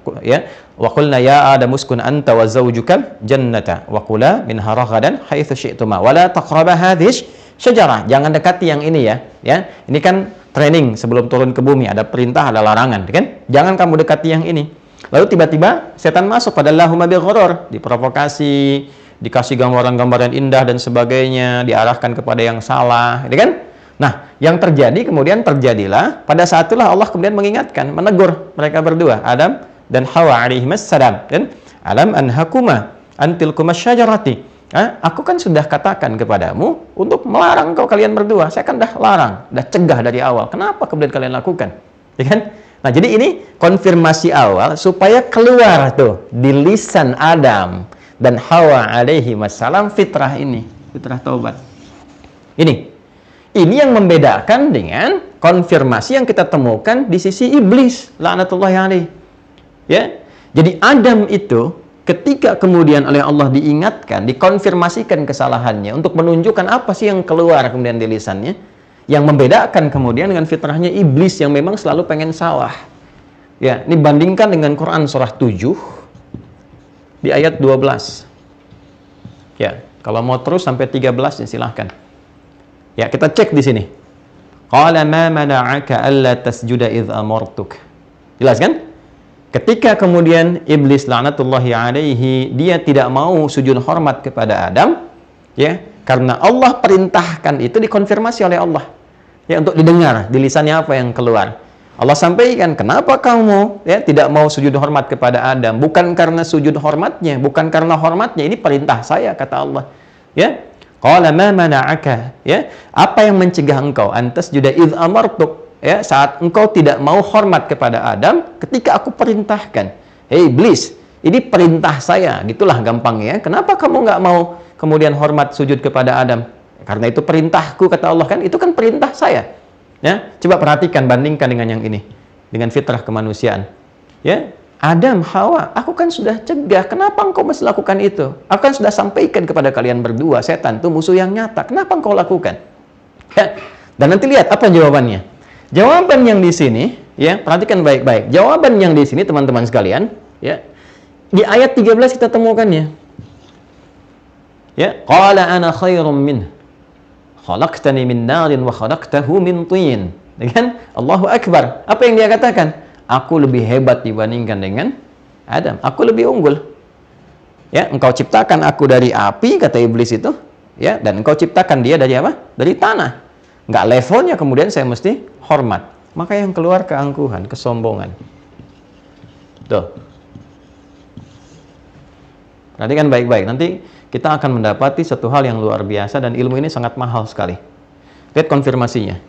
Wa qulna ya Adam uskun anta wa zawjukal jannata wa kula minha ragadan haitsu syi'tuma wa la taqraba hadhihi syajarah. Jangan dekati yang ini ya. Ya. Ini kan training sebelum turun ke bumi, ada perintah, ada larangan, kan? Jangan kamu dekati yang ini. Lalu tiba-tiba setan masuk pada lahuma bi ghurur, diprovokasi, dikasih gambaran-gambaran indah dan sebagainya, diarahkan kepada yang salah, gitu kan? Nah, yang terjadi kemudian terjadilah pada saat itulah Allah kemudian mengingatkan, menegur mereka berdua, Adam dan Hawa alaihissalam, dan alam anhakuma antilkuma syajarati. Aku kan sudah katakan kepadamu untuk melarang kau kalian berdua. Saya kan dah larang, dah cegah dari awal. Kenapa kemudian kalian lakukan? Ya kan? Nah, jadi ini konfirmasi awal supaya keluar tuh di lisan Adam dan Hawa alaihi wassalam fitrah ini, fitrah taubat. Ini yang membedakan dengan konfirmasi yang kita temukan di sisi iblis, laknatullahi alaih. Ya. Jadi Adam itu ketika kemudian oleh Allah diingatkan, dikonfirmasikan kesalahannya untuk menunjukkan apa sih yang keluar kemudian di lisannya, yang membedakan kemudian dengan fitrahnya iblis yang memang selalu pengen salah. Ya, ini bandingkan dengan Quran surah 7 di ayat 12. Ya, kalau mau terus sampai 13 ya silahkan. Ya, kita cek di sini. Qala ma mana'aka alla tasjuda idh amartuk. Jelas kan? Ketika kemudian iblis laknatullahi alaihi, dia tidak mau sujud hormat kepada Adam, ya, karena Allah perintahkan itu dikonfirmasi oleh Allah. Ya, untuk didengar di lisannya apa yang keluar. Allah sampaikan, kenapa kamu ya tidak mau sujud hormat kepada Adam? Bukan karena sujud hormatnya, bukan karena hormatnya, ini perintah saya, kata Allah. Ya, qala ma mana'aka, ya, apa yang mencegah engkau antas juda idh amartuk, ya, saat engkau tidak mau hormat kepada Adam ketika aku perintahkan. Hei iblis, ini perintah saya, gitulah gampangnya. Kenapa kamu nggak mau kemudian hormat sujud kepada Adam? Karena itu perintahku, kata Allah, kan itu kan perintah saya. Ya, coba perhatikan, bandingkan dengan yang ini, dengan fitrah kemanusiaan. Ya, Adam, Hawa, aku kan sudah cegah, kenapa engkau masih lakukan itu? Aku kan sudah sampaikan kepada kalian berdua, setan itu musuh yang nyata, kenapa engkau lakukan? Ya, dan nanti lihat apa jawabannya. Jawaban yang di sini, ya, perhatikan baik-baik. Jawaban yang di sini, teman-teman sekalian, ya, di ayat 13 kita temukannya. Ya, qala ana khairum min khalaqtani min narin wa khalaqtahu min tin. Dengan Allahu Akbar. Apa yang dia katakan? Aku lebih hebat dibandingkan dengan Adam. Aku lebih unggul. Ya, engkau ciptakan aku dari api, kata iblis itu, ya, dan engkau ciptakan dia dari apa? Dari tanah. Enggak levelnya kemudian saya mesti hormat. Maka yang keluar keangkuhan, kesombongan. Tuh. Perhatikan baik-baik. Nanti kita akan mendapati satu hal yang luar biasa dan ilmu ini sangat mahal sekali. Lihat konfirmasinya.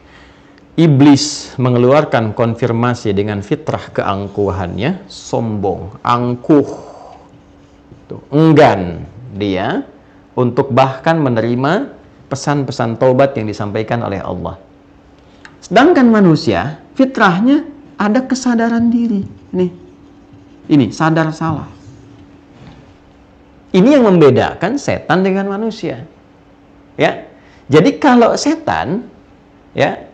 Iblis mengeluarkan konfirmasi dengan fitrah keangkuhannya, sombong, angkuh. Tuh, enggan dia untuk bahkan menerima pesan-pesan taubat yang disampaikan oleh Allah. Sedangkan manusia, fitrahnya ada kesadaran diri. Ini sadar salah. Ini yang membedakan setan dengan manusia. Ya. Jadi kalau setan, ya,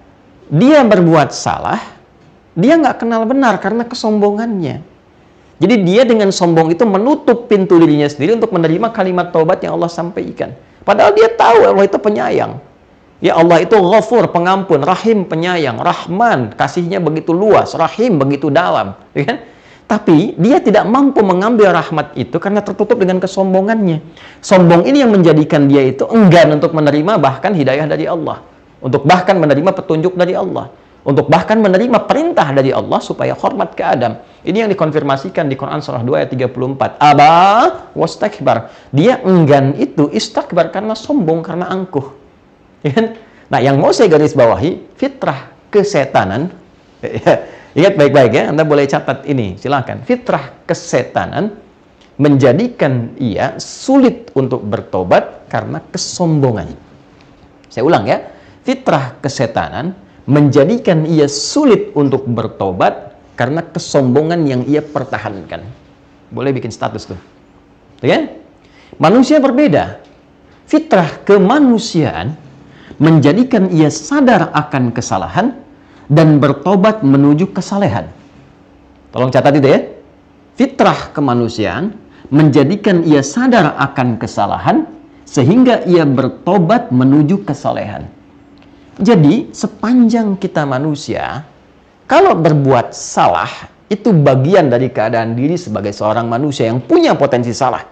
dia berbuat salah, dia nggak kenal benar karena kesombongannya. Jadi dia dengan sombong itu menutup pintu dirinya sendiri untuk menerima kalimat taubat yang Allah sampaikan. Padahal dia tahu Allah itu penyayang. Ya, Allah itu Ghafur, pengampun, Rahim, penyayang, Rahman, kasihnya begitu luas, Rahim begitu dalam, ya kan? Tapi dia tidak mampu mengambil rahmat itu karena tertutup dengan kesombongannya. Sombong ini yang menjadikan dia itu enggan untuk menerima bahkan hidayah dari Allah, untuk bahkan menerima petunjuk dari Allah, untuk bahkan menerima perintah dari Allah supaya hormat ke Adam. Ini yang dikonfirmasikan di Quran surah 2 ayat 34. Aba wastakbar. Dia enggan itu istakbar karena sombong, karena angkuh. Ya. Nah, yang mau saya garis bawahi, fitrah kesetanan. Ingat baik-baik ya, Anda boleh catat ini, silakan. Fitrah kesetanan menjadikan ia sulit untuk bertobat karena kesombongan. Saya ulang ya, fitrah kesetanan menjadikan ia sulit untuk bertobat karena kesombongan yang ia pertahankan. Boleh bikin status tuh. Ya? Manusia berbeda. Fitrah kemanusiaan menjadikan ia sadar akan kesalahan dan bertobat menuju kesalehan. Tolong catat itu ya. Fitrah kemanusiaan menjadikan ia sadar akan kesalahan sehingga ia bertobat menuju kesalehan. Jadi, sepanjang kita manusia, kalau berbuat salah, itu bagian dari keadaan diri sebagai seorang manusia yang punya potensi salah.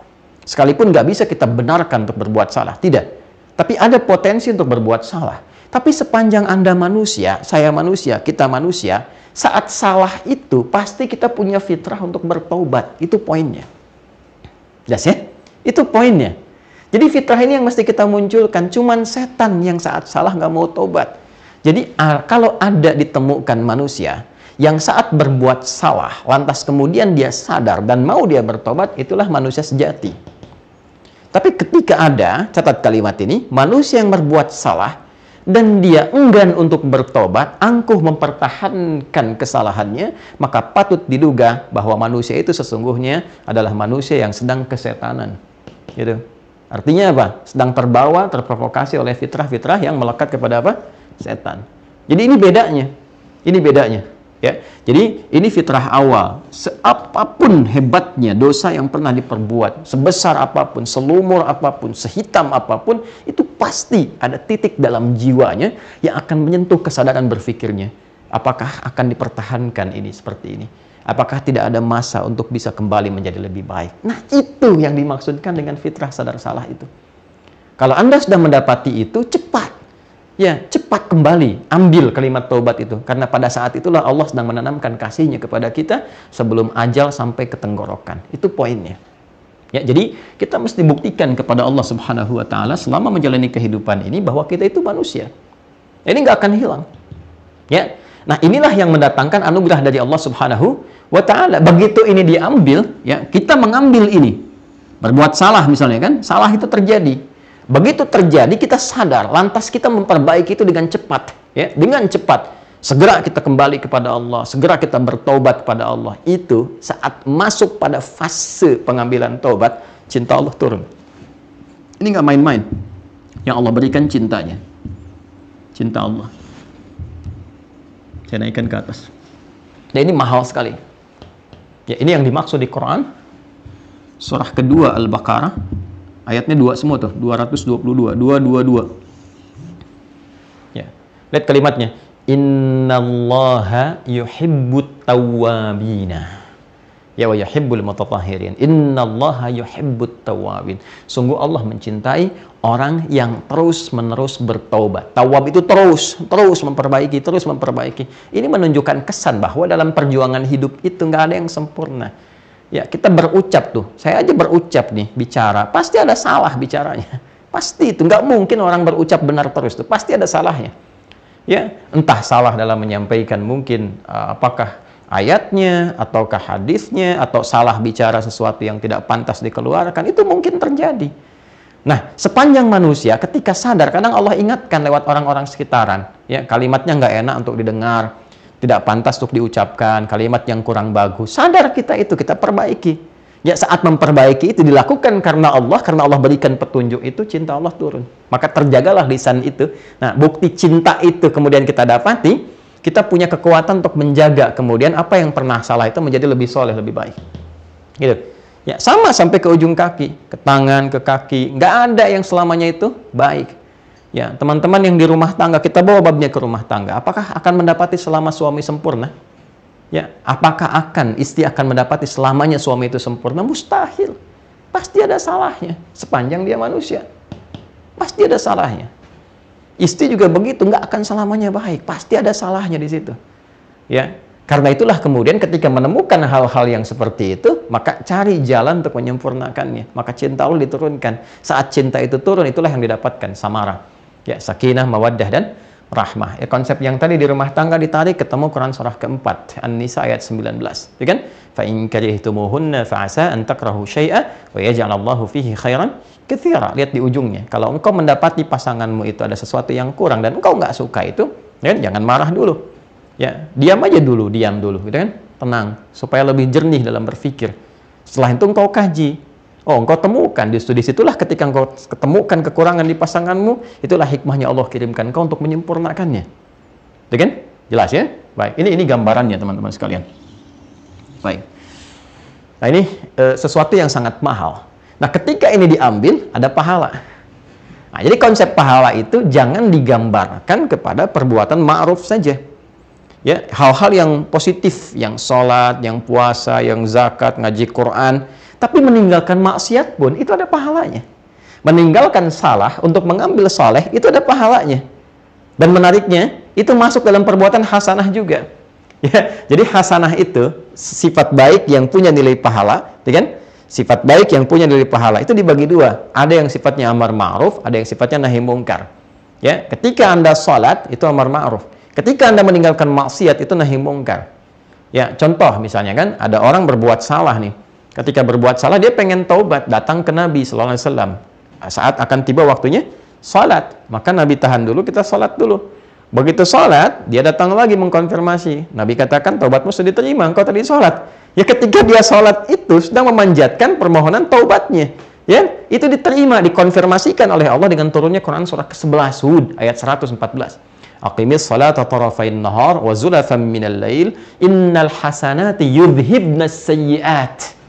Sekalipun nggak bisa kita benarkan untuk berbuat salah, tidak. Tapi ada potensi untuk berbuat salah. Tapi sepanjang Anda manusia, saya manusia, kita manusia, saat salah itu pasti kita punya fitrah untuk bertobat. Itu poinnya. Jelas ya? Itu poinnya. Jadi fitrah ini yang mesti kita munculkan. Cuman setan yang saat salah nggak mau tobat. Jadi kalau ada ditemukan manusia yang saat berbuat salah, lantas kemudian dia sadar dan mau dia bertobat, itulah manusia sejati. Tapi ketika ada, catat kalimat ini, manusia yang berbuat salah dan dia enggan untuk bertobat, angkuh mempertahankan kesalahannya, maka patut diduga bahwa manusia itu sesungguhnya adalah manusia yang sedang kesetanan. Gitu. Artinya apa? Sedang terbawa, terprovokasi oleh fitrah-fitrah yang melekat kepada apa? Setan. Jadi ini bedanya. Ini bedanya. Ya. Jadi ini fitrah awal. Seapapun hebatnya dosa yang pernah diperbuat, sebesar apapun, selumur apapun, sehitam apapun, itu pasti ada titik dalam jiwanya yang akan menyentuh kesadaran berpikirnya. Apakah akan dipertahankan ini seperti ini? Apakah tidak ada masa untuk bisa kembali menjadi lebih baik? Nah, itu yang dimaksudkan dengan fitrah sadar salah itu. Kalau Anda sudah mendapati itu, cepat. Ya, cepat kembali. Ambil kalimat taubat itu. Karena pada saat itulah Allah sedang menanamkan kasih-Nya kepada kita sebelum ajal sampai ke tenggorokan. Itu poinnya. Ya, jadi kita mesti buktikan kepada Allah Subhanahu wa Ta'ala selama menjalani kehidupan ini bahwa kita itu manusia. Ini nggak akan hilang. Ya. Nah, inilah yang mendatangkan anugerah dari Allah Subhanahu wa Ta'ala. Begitu ini diambil, ya, kita mengambil ini. Berbuat salah misalnya kan, salah itu terjadi. Begitu terjadi, kita sadar, lantas kita memperbaiki itu dengan cepat, ya, dengan cepat. Segera kita kembali kepada Allah, segera kita bertobat kepada Allah. Itu saat masuk pada fase pengambilan taubat, cinta Allah turun. Ini nggak main-main. Yang Allah berikan cintanya. Cinta Allah. Saya naikkan ke atas. Dan ini mahal sekali. Ya, ini yang dimaksud di Quran. Surah kedua Al-Baqarah. Ayatnya 2 semua tuh. 222. 222. Ya. Lihat kalimatnya. Innallaha yuhibbut tawwabina. Ya wa yuhibbul mutatahhirin. Innallaha yuhibbut tawwabin. Sungguh Allah mencintai orang yang terus-menerus bertaubat. Tawab itu terus memperbaiki, terus memperbaiki. Ini menunjukkan kesan bahwa dalam perjuangan hidup itu nggak ada yang sempurna. Ya, kita berucap tuh. Saya aja berucap nih, bicara. Pasti ada salah bicaranya. Pasti itu. Nggak mungkin orang berucap benar terus tuh. Pasti ada salahnya. Ya, entah salah dalam menyampaikan mungkin apakah ayatnya, ataukah hadisnya, atau salah bicara sesuatu yang tidak pantas dikeluarkan, itu mungkin terjadi. Nah, sepanjang manusia ketika sadar, kadang Allah ingatkan lewat orang-orang sekitaran, ya, kalimatnya nggak enak untuk didengar, tidak pantas untuk diucapkan, kalimat yang kurang bagus. Sadar kita itu, kita perbaiki. Ya, saat memperbaiki itu dilakukan karena Allah berikan petunjuk itu, cinta Allah turun. Maka terjagalah lisan itu. Nah, bukti cinta itu kemudian kita dapati, kita punya kekuatan untuk menjaga kemudian apa yang pernah salah itu menjadi lebih soleh, lebih baik. Gitu. Ya, sama sampai ke ujung kaki, ke tangan, ke kaki. Nggak ada yang selamanya itu baik. Ya, teman-teman yang di rumah tangga, kita bawa babnya ke rumah tangga. Apakah akan mendapati selama suami sempurna? Ya, apakah istri akan mendapati selamanya suami itu sempurna? Mustahil. Pasti ada salahnya. Sepanjang dia manusia. Pasti ada salahnya. Istri juga begitu, nggak akan selamanya baik. Pasti ada salahnya di situ. Ya, karena itulah kemudian ketika menemukan hal-hal yang seperti itu, maka cari jalan untuk menyempurnakannya. Maka cinta Allah diturunkan. Saat cinta itu turun, itulah yang didapatkan samara. Ya, sakinah, mawaddah, dan rahmah. Ya, konsep yang tadi di rumah tangga ditarik ketemu Quran surah keempat, An-Nisa ayat 19. Ya kan? Fa in karihtumuhunna fa'asa an takrahu syai'a wa yaj'alallahu fihi khairan katsira. Lihat di ujungnya. Kalau engkau mendapati pasanganmu itu ada sesuatu yang kurang dan engkau nggak suka itu, ya kan? Jangan marah dulu. Ya, diam aja dulu, diam dulu, gitu kan? Tenang, supaya lebih jernih dalam berpikir. Setelah itu engkau kaji. Oh, engkau temukan, disitulah ketika engkau ketemukan kekurangan di pasanganmu, itulah hikmahnya Allah kirimkan engkau untuk menyempurnakannya. Itu kan? Jelas ya? Baik, ini gambarannya teman-teman sekalian. Baik. Nah, ini sesuatu yang sangat mahal. Nah, ketika ini diambil, ada pahala. Nah, jadi konsep pahala itu jangan digambarkan kepada perbuatan ma'ruf saja. Ya, hal-hal yang positif, yang sholat, yang puasa, yang zakat, ngaji Quran, tapi meninggalkan maksiat pun itu ada pahalanya. Meninggalkan salah untuk mengambil soleh itu ada pahalanya. Dan menariknya, itu masuk dalam perbuatan hasanah juga. Ya, jadi hasanah itu sifat baik yang punya nilai pahala, ya kan? Sifat baik yang punya nilai pahala itu dibagi dua. Ada yang sifatnya amar ma'ruf, ada yang sifatnya nahi mungkar. Ya, ketika Anda sholat itu amar ma'ruf. Ketika Anda meninggalkan maksiat itu nahi mungkar. Ya, contoh misalnya kan, ada orang berbuat salah nih. Ketika berbuat salah dia pengen taubat, datang ke Nabi sallallahu alaihi wasallam. Saat akan tiba waktunya salat, maka Nabi tahan dulu, kita salat dulu. Begitu salat, dia datang lagi mengkonfirmasi. Nabi katakan taubatmu sudah diterima, engkau tadi salat. Ya, ketika dia salat itu sedang memanjatkan permohonan taubatnya. Ya, itu diterima, dikonfirmasikan oleh Allah dengan turunnya Quran surah ke-11 Hud ayat 114. Aqimis salata tarafain nahar wa zulafan minal lail innal hasanati yudhibnas sayyi'at.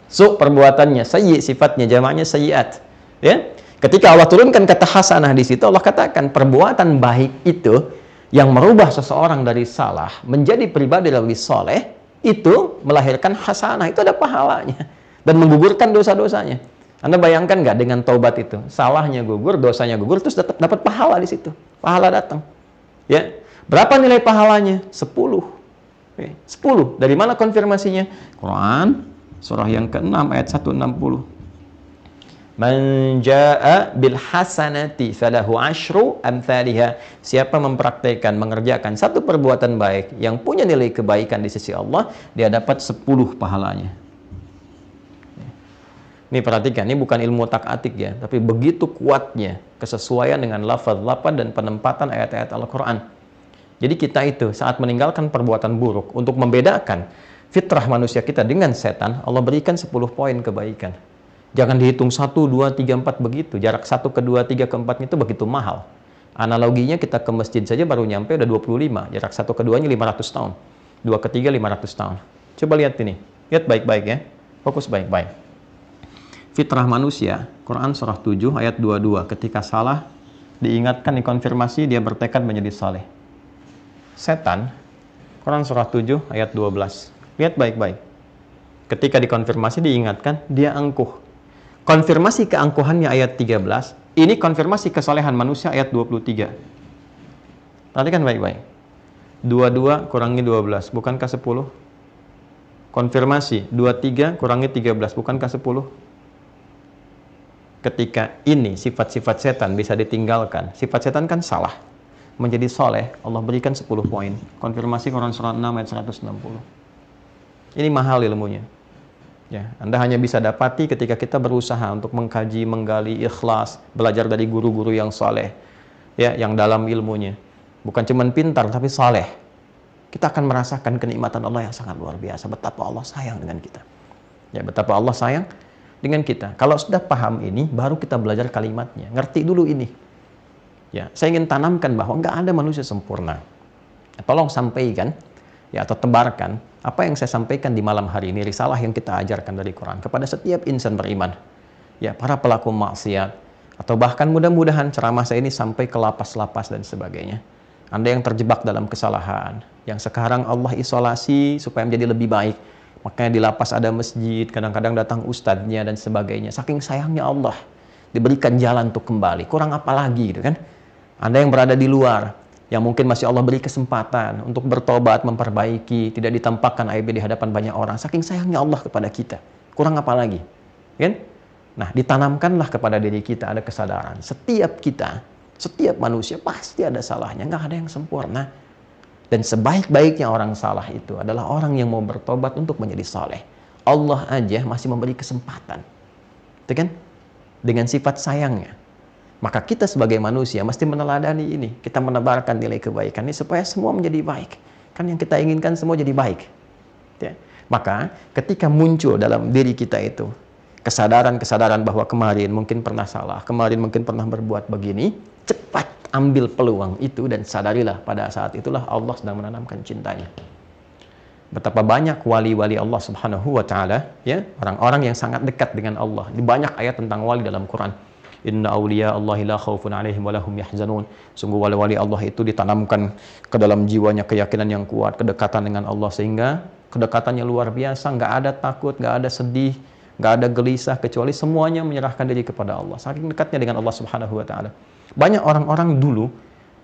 So, perbuatannya sayyi, sifatnya jamaknya sayyiat. Ya, ketika Allah turunkan kata hasanah di situ, Allah katakan perbuatan baik itu yang merubah seseorang dari salah menjadi pribadi lebih soleh, itu melahirkan hasanah, itu ada pahalanya dan menggugurkan dosa-dosanya. Anda bayangkan nggak dengan taubat itu, salahnya gugur, dosanya gugur, terus dapat pahala di situ, pahala datang. Ya, berapa nilai pahalanya? 10. Oke, 10. Dari mana konfirmasinya? Quran surah yang ke-6 ayat 160. Man jaa'a bil hasanati falahu asyru amsalihha. Siapa mempraktikkan, mengerjakan satu perbuatan baik yang punya nilai kebaikan di sisi Allah, dia dapat 10 pahalanya. Ini perhatikan, ini bukan ilmu tak-atik ya, tapi begitu kuatnya kesesuaian dengan lafaz-lafaz dan penempatan ayat-ayat Al-Qur'an. Jadi kita itu saat meninggalkan perbuatan buruk, untuk membedakan fitrah manusia kita dengan setan, Allah berikan 10 poin kebaikan. Jangan dihitung 1, 2, 3, 4 begitu. Jarak 1 ke 2, 3 ke 4 itu begitu mahal. Analoginya kita ke masjid saja baru nyampe udah 25. Jarak 1 ke 2-nya 500 tahun. 2 ke 3 500 tahun. Coba lihat ini. Lihat baik-baik ya. Fokus baik-baik. Fitrah manusia, Quran surah 7 ayat 22. Ketika salah, diingatkan, dikonfirmasi, dia bertekad menjadi saleh. Setan, Quran surah 7 ayat 12. Lihat baik-baik. Ketika dikonfirmasi, diingatkan, dia angkuh. Konfirmasi keangkuhannya ayat 13. Ini konfirmasi kesolehan manusia ayat 23. Perhatikan baik-baik. 22 kurangi 12, bukankah 10? Konfirmasi, 23 kurangi 13, bukankah 10? Ketika ini sifat-sifat setan bisa ditinggalkan. Sifat setan kan salah. Menjadi soleh, Allah berikan 10 poin. Konfirmasi Quran surah 6 ayat 160. Ini mahal ilmunya. Ya, Anda hanya bisa dapati ketika kita berusaha untuk mengkaji, menggali, ikhlas, belajar dari guru-guru yang saleh, ya, yang dalam ilmunya. Bukan cuma pintar, tapi saleh. Kita akan merasakan kenikmatan Allah yang sangat luar biasa. Betapa Allah sayang dengan kita. Ya, betapa Allah sayang dengan kita. Kalau sudah paham ini, baru kita belajar kalimatnya. Ngerti dulu ini. Ya, saya ingin tanamkan bahwa nggak ada manusia sempurna. Tolong sampaikan, ya, atau tebarkan apa yang saya sampaikan di malam hari ini, risalah yang kita ajarkan dari Quran kepada setiap insan beriman, ya, para pelaku maksiat, atau bahkan mudah-mudahan ceramah saya ini sampai ke lapas-lapas dan sebagainya. Anda yang terjebak dalam kesalahan, yang sekarang Allah isolasi supaya menjadi lebih baik, makanya di lapas ada masjid, kadang-kadang datang ustadznya dan sebagainya. Saking sayangnya Allah, diberikan jalan untuk kembali. Kurang apa lagi gitu kan? Anda yang berada di luar, yang mungkin masih Allah beri kesempatan untuk bertobat, memperbaiki, tidak ditampakkan aibnya di hadapan banyak orang. Saking sayangnya Allah kepada kita. Kurang apa lagi? Kan? Nah, ditanamkanlah kepada diri kita ada kesadaran. Setiap kita Setiap manusia pasti ada salahnya, nggak ada yang sempurna. Dan sebaik-baiknya orang salah itu adalah orang yang mau bertobat untuk menjadi saleh. Allah aja masih memberi kesempatan, itu kan? Dengan sifat sayangnya. Maka kita sebagai manusia mesti meneladani ini. Kita menebarkan nilai kebaikan ini supaya semua menjadi baik. Kan yang kita inginkan semua jadi baik. Ya. Maka ketika muncul dalam diri kita itu kesadaran-kesadaran bahwa kemarin mungkin pernah salah, kemarin mungkin pernah berbuat begini, cepat ambil peluang itu dan sadarilah pada saat itulah Allah sedang menanamkan cintanya. Betapa banyak wali-wali Allah Subhanahu wa taala, ya, orang-orang yang sangat dekat dengan Allah. Di banyak ayat tentang wali dalam Quran. Inna awliya Allahi la khaufun alaihim wa lahum yahzanun. Sungguh wali-wali Allah itu ditanamkan ke dalam jiwanya keyakinan yang kuat, kedekatan dengan Allah, sehingga kedekatannya luar biasa, nggak ada takut, nggak ada sedih, nggak ada gelisah, kecuali semuanya menyerahkan diri kepada Allah. Saking dekatnya dengan Allah Subhanahu wa taala. Banyak orang-orang dulu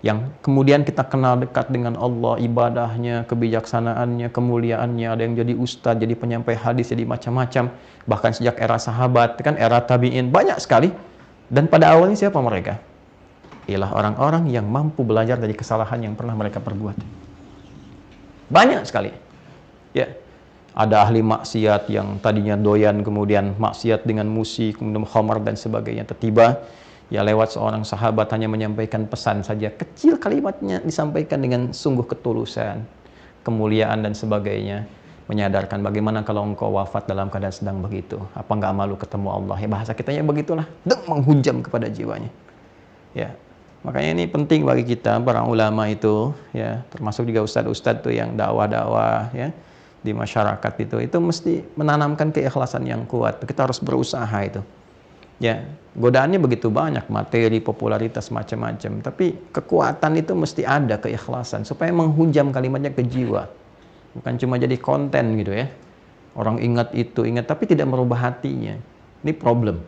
yang kemudian kita kenal dekat dengan Allah, ibadahnya, kebijaksanaannya, kemuliaannya, ada yang jadi ustadz, jadi penyampai hadis, jadi macam-macam, bahkan sejak era sahabat, kan era tabi'in, banyak sekali. Dan pada awalnya siapa mereka? Ialah orang-orang yang mampu belajar dari kesalahan yang pernah mereka perbuat. Banyak sekali. Ya, ada ahli maksiat yang tadinya doyan, kemudian maksiat dengan musik, minum khamar dan sebagainya. Tiba-tiba ya lewat seorang sahabat hanya menyampaikan pesan saja, kecil kalimatnya disampaikan dengan sungguh ketulusan, kemuliaan dan sebagainya, menyadarkan bagaimana kalau engkau wafat dalam keadaan sedang begitu, apa nggak malu ketemu Allah? Ya bahasa kitanya begitulah, menghujam kepada jiwanya. Ya, makanya ini penting bagi kita para ulama itu, ya, termasuk juga ustadz-ustadz tuh yang dakwah-dakwah, ya, di masyarakat itu mesti menanamkan keikhlasan yang kuat. Kita harus berusaha itu. Ya, godaannya begitu banyak, materi, popularitas, macam-macam. Tapi kekuatan itu mesti ada, keikhlasan, supaya menghujam kalimatnya ke jiwa. Bukan cuma jadi konten gitu ya. Orang ingat itu, ingat, tapi tidak merubah hatinya. Ini problem.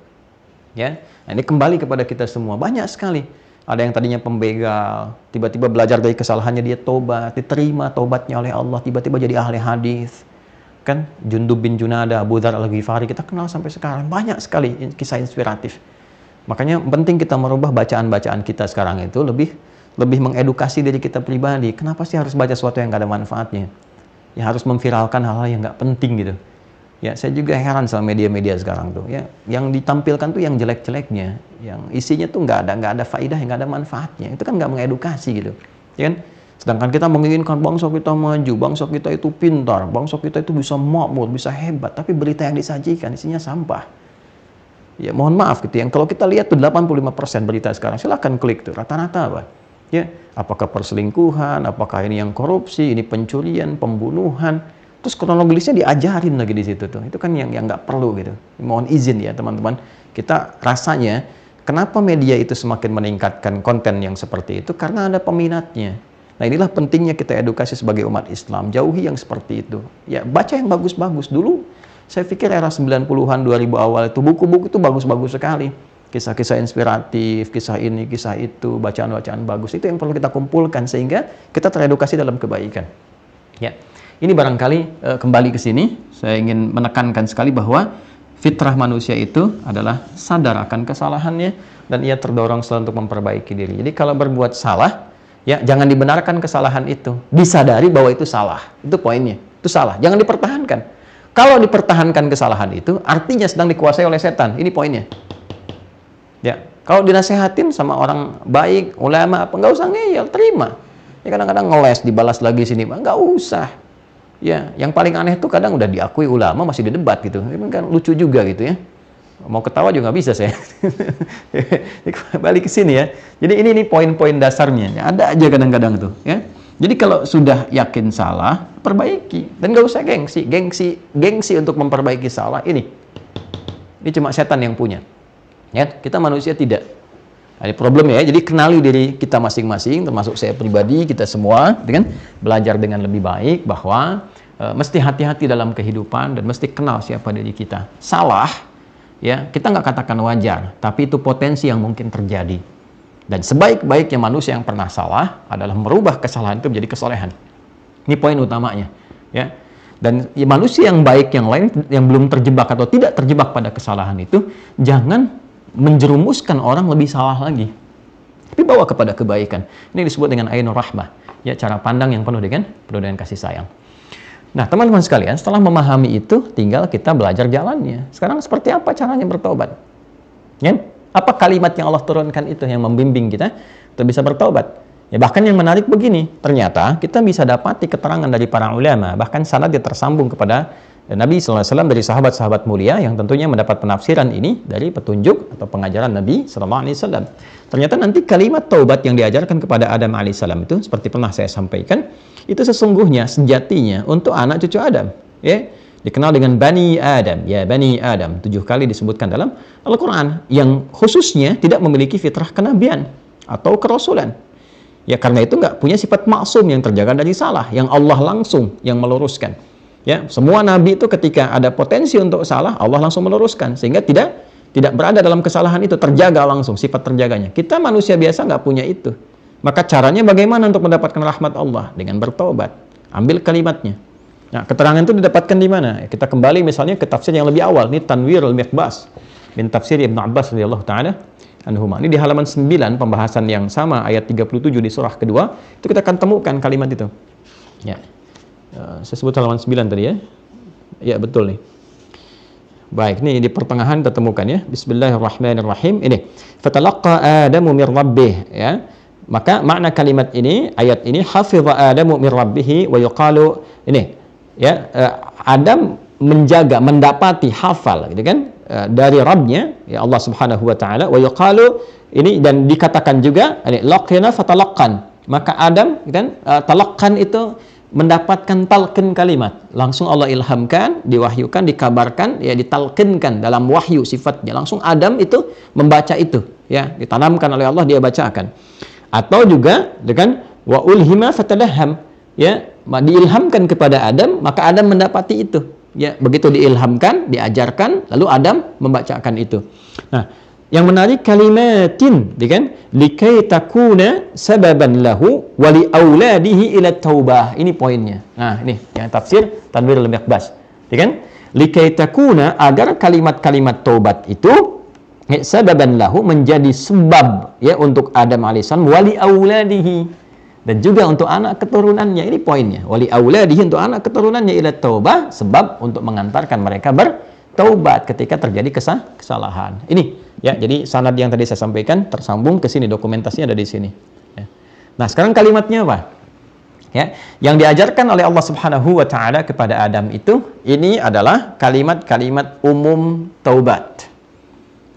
Ya, nah, ini kembali kepada kita semua. Banyak sekali. Ada yang tadinya pembegal, tiba-tiba belajar dari kesalahannya, dia tobat, diterima tobatnya oleh Allah, tiba-tiba jadi ahli hadis. Kan Jundub bin Junada, Abu Dzar Al-Ghifari, kita kenal sampai sekarang. Banyak sekali kisah inspiratif. Makanya penting kita merubah bacaan-bacaan kita sekarang itu lebih mengedukasi diri kita pribadi. Kenapa sih harus baca sesuatu yang gak ada manfaatnya? Ya harus memviralkan hal-hal yang gak penting gitu. Ya, saya juga heran sama media-media sekarang tuh. Ya, yang ditampilkan tuh yang jelek-jeleknya, yang isinya tuh nggak ada faidah, nggak ada manfaatnya. Itu kan nggak mengedukasi gitu, ya kan? Sedangkan kita menginginkan bangsa kita maju, bangsa kita itu pintar, bangsa kita itu bisa makmur, bisa hebat. Tapi berita yang disajikan isinya sampah. Ya mohon maaf gitu. Yang kalau kita lihat tuh 85% berita sekarang, silahkan klik tuh rata-rata apa? Ya, apakah perselingkuhan, apakah ini yang korupsi, ini pencurian, pembunuhan. Terus kronologisnya diajarin lagi di situ tuh. Itu kan yang nggak perlu gitu. Mohon izin ya teman-teman. Kita rasanya kenapa media itu semakin meningkatkan konten yang seperti itu? Karena ada peminatnya. Nah inilah pentingnya kita edukasi sebagai umat Islam. Jauhi yang seperti itu. Ya baca yang bagus-bagus. Dulu saya pikir era 90-an, 2000 awal itu buku-buku itu bagus-bagus sekali. Kisah-kisah inspiratif, kisah ini, kisah itu, bacaan-bacaan bagus. Itu yang perlu kita kumpulkan sehingga kita teredukasi dalam kebaikan. Ya. Ini barangkali kembali ke sini, saya ingin menekankan sekali bahwa fitrah manusia itu adalah sadar akan kesalahannya dan ia terdorong selalu untuk memperbaiki diri. Jadi kalau berbuat salah, ya jangan dibenarkan kesalahan itu, disadari bahwa itu salah. Itu poinnya, itu salah. Jangan dipertahankan. Kalau dipertahankan kesalahan itu, artinya sedang dikuasai oleh setan. Ini poinnya. Ya, kalau dinasehatin sama orang baik, ulama apa, nggak usah ngeyel, terima. Ya kadang-kadang ngeles, dibalas lagi sini, nggak usah. Ya, yang paling aneh tuh kadang udah diakui ulama masih didebat gitu. Ini kan lucu juga gitu ya. Mau ketawa juga nggak bisa saya. Balik ke sini ya. Jadi ini poin-poin dasarnya. Ya, ada aja kadang-kadang tuh ya. Jadi kalau sudah yakin salah, perbaiki dan nggak usah gengsi untuk memperbaiki salah ini. Ini cuma setan yang punya. Ya, kita manusia tidak. Ada problem ya. Jadi kenali diri kita masing-masing, termasuk saya pribadi, kita semua, kan? Belajar dengan lebih baik bahwa mesti hati-hati dalam kehidupan dan mesti kenal siapa diri kita. Salah, ya kita nggak katakan wajar, tapi itu potensi yang mungkin terjadi. Dan sebaik-baiknya manusia yang pernah salah adalah merubah kesalahan itu menjadi kesolehan. Ini poin utamanya, ya. Dan ya, manusia yang baik yang lain yang belum terjebak atau tidak terjebak pada kesalahan itu jangan menjerumuskan orang lebih salah lagi. tapi bawa kepada kebaikan. Ini disebut dengan ainur rahmah, ya, cara pandang yang penuh dengan kasih sayang. Nah, teman-teman sekalian, setelah memahami itu, tinggal kita belajar jalannya. Sekarang seperti apa caranya bertobat? Ya? Apa kalimat yang Allah turunkan itu yang membimbing kita untuk bisa bertobat? Ya, bahkan yang menarik begini, ternyata kita bisa dapati keterangan dari para ulama, bahkan sanadnya tersambung kepada Nabi SAW dari sahabat-sahabat mulia yang tentunya mendapat penafsiran ini dari petunjuk atau pengajaran Nabi SAW. Ternyata nanti kalimat taubat yang diajarkan kepada Adam AS itu, seperti pernah saya sampaikan, itu sesungguhnya sejatinya untuk anak cucu Adam. Ya, dikenal dengan Bani Adam, ya, Bani Adam, 7 kali disebutkan dalam Al-Quran, yang khususnya tidak memiliki fitrah kenabian atau kerasulan. Ya, karena itu nggak punya sifat maksum yang terjaga dari salah, yang Allah langsung yang meluruskan. Ya, semua nabi itu ketika ada potensi untuk salah, Allah langsung meluruskan, sehingga tidak berada dalam kesalahan itu, terjaga langsung sifat terjaganya. Kita manusia biasa nggak punya itu. Maka caranya bagaimana untuk mendapatkan rahmat Allah? Dengan bertobat. Ambil kalimatnya. Nah, keterangan itu didapatkan di mana? Ya, kita kembali misalnya ke tafsir yang lebih awal, ini Tanwirul Miqbas min tafsir Ibnu Abbas radhiyallahu taala anhuma. Ini di halaman 9 pembahasan yang sama ayat 37 di surah kedua, itu kita akan temukan kalimat itu. Ya. Saya sebut halaman 9 tadi ya. Ya, betul nih. Baik, ini di pertengahan kita temukan ya. Bismillahirrahmanirrahim. Ini fatalaqqa Adamu mir rabbih, ya. Maka makna kalimat ini, ayat ini, hafiza Adamu mir rabbih wa yuqalu, ini ya, Adam menjaga, mendapati, hafal gitu kan, dari Rabbnya, ya Allah Subhanahu wa taala, wa yuqalu, ini, dan dikatakan juga ini laqina fatalaqqan, maka Adam kan, talaqqan itu mendapatkan talqin kalimat, langsung Allah ilhamkan, diwahyukan, dikabarkan, ya, ditalqinkan dalam wahyu sifatnya, langsung Adam itu membaca itu, ya, ditanamkan oleh Allah, dia bacakan. Atau juga dengan wa ulhima fatadahham, ya, diilhamkan kepada Adam, maka Adam mendapati itu. Ya, begitu diilhamkan, diajarkan, lalu Adam membacakan itu. Nah, yang menarik kalimatin, kan? Likai takuna sababan lahu wa li auladihi ila taubah. Ini poinnya. Nah, ini yang tafsir Tanwirul Miqbas. Kan? Likai takuna, agar kalimat-kalimat taubat itu sababan lahu, menjadi sebab, ya, untuk Adam alaihissalam, wa li auladihi, dan juga untuk anak keturunannya. Ini poinnya, wali auladihi, untuk anak keturunannya, ila taubah, sebab untuk mengantarkan mereka bertaubat ketika terjadi kesalahan. Ini ya, jadi sanad yang tadi saya sampaikan tersambung ke sini, dokumentasinya ada di sini ya. Nah, sekarang kalimatnya apa ya, yang diajarkan oleh Allah Subhanahu wa taala kepada Adam itu, ini adalah kalimat-kalimat umum taubat.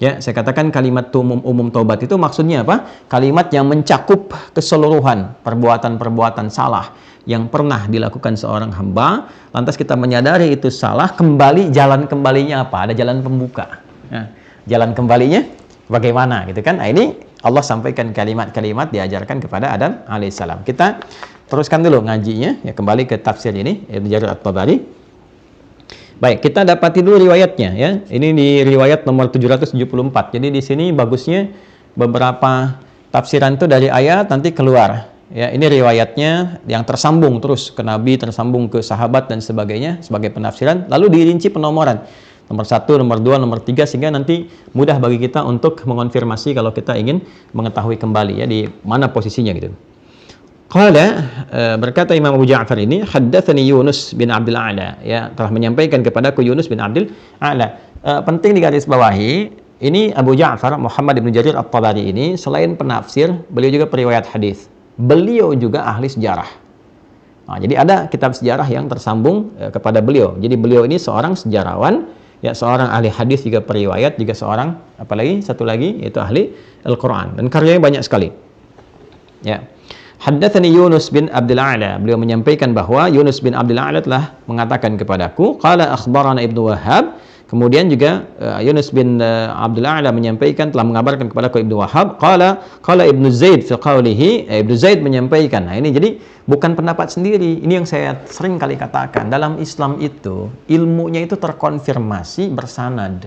Ya, saya katakan kalimat umum taubat itu maksudnya apa? Kalimat yang mencakup keseluruhan perbuatan-perbuatan salah yang pernah dilakukan seorang hamba, lantas kita menyadari itu salah, kembali, jalan kembalinya apa? Ada jalan pembuka. Ya, jalan kembalinya bagaimana gitu kan? Nah, ini Allah sampaikan kalimat-kalimat diajarkan kepada Adam alaihissalam. Kita teruskan dulu ngajinya, ya, kembali ke tafsir ini, Ibnu Jarir At-Tabari. Baik, kita dapati dulu riwayatnya ya. Ini di riwayat nomor 774. Jadi di sini bagusnya beberapa tafsiran itu dari ayat nanti keluar. Ya, ini riwayatnya yang tersambung terus ke Nabi, tersambung ke sahabat dan sebagainya sebagai penafsiran. Lalu dirinci penomoran. Nomor 1, nomor 2, nomor 3, sehingga nanti mudah bagi kita untuk mengonfirmasi kalau kita ingin mengetahui kembali ya di mana posisinya gitu. Qala, berkata Imam Abu Ja'far ini, haddatsani Yunus bin Abdul A'la, ya, telah menyampaikan kepadaku Yunus bin Abdul A'la. Penting digarisbawahi, ini Abu Ja'far Muhammad bin Jarir At-Tabari ini selain penafsir, beliau juga periwayat hadis. Beliau juga ahli sejarah. Nah, jadi ada kitab sejarah yang tersambung kepada beliau. Jadi beliau ini seorang sejarawan, ya, seorang ahli hadis juga periwayat, juga seorang apalagi satu lagi yaitu ahli Al-Qur'an, dan karyanya banyak sekali. Ya. Haddatsani Yunus bin Abdul A'la, beliau menyampaikan bahwa Yunus bin Abdul A'la telah mengatakan kepadaku, qala akhbarana Ibnu Wahhab. Kemudian juga Yunus bin Abdul A'la menyampaikan, telah mengabarkan kepadaku Ibnu Wahhab, qala Ibnu Zaid fi qawlihi, Ibnu Zaid menyampaikan. Nah, ini jadi bukan pendapat sendiri. Ini yang saya sering kali katakan, dalam Islam itu ilmunya itu terkonfirmasi bersanad.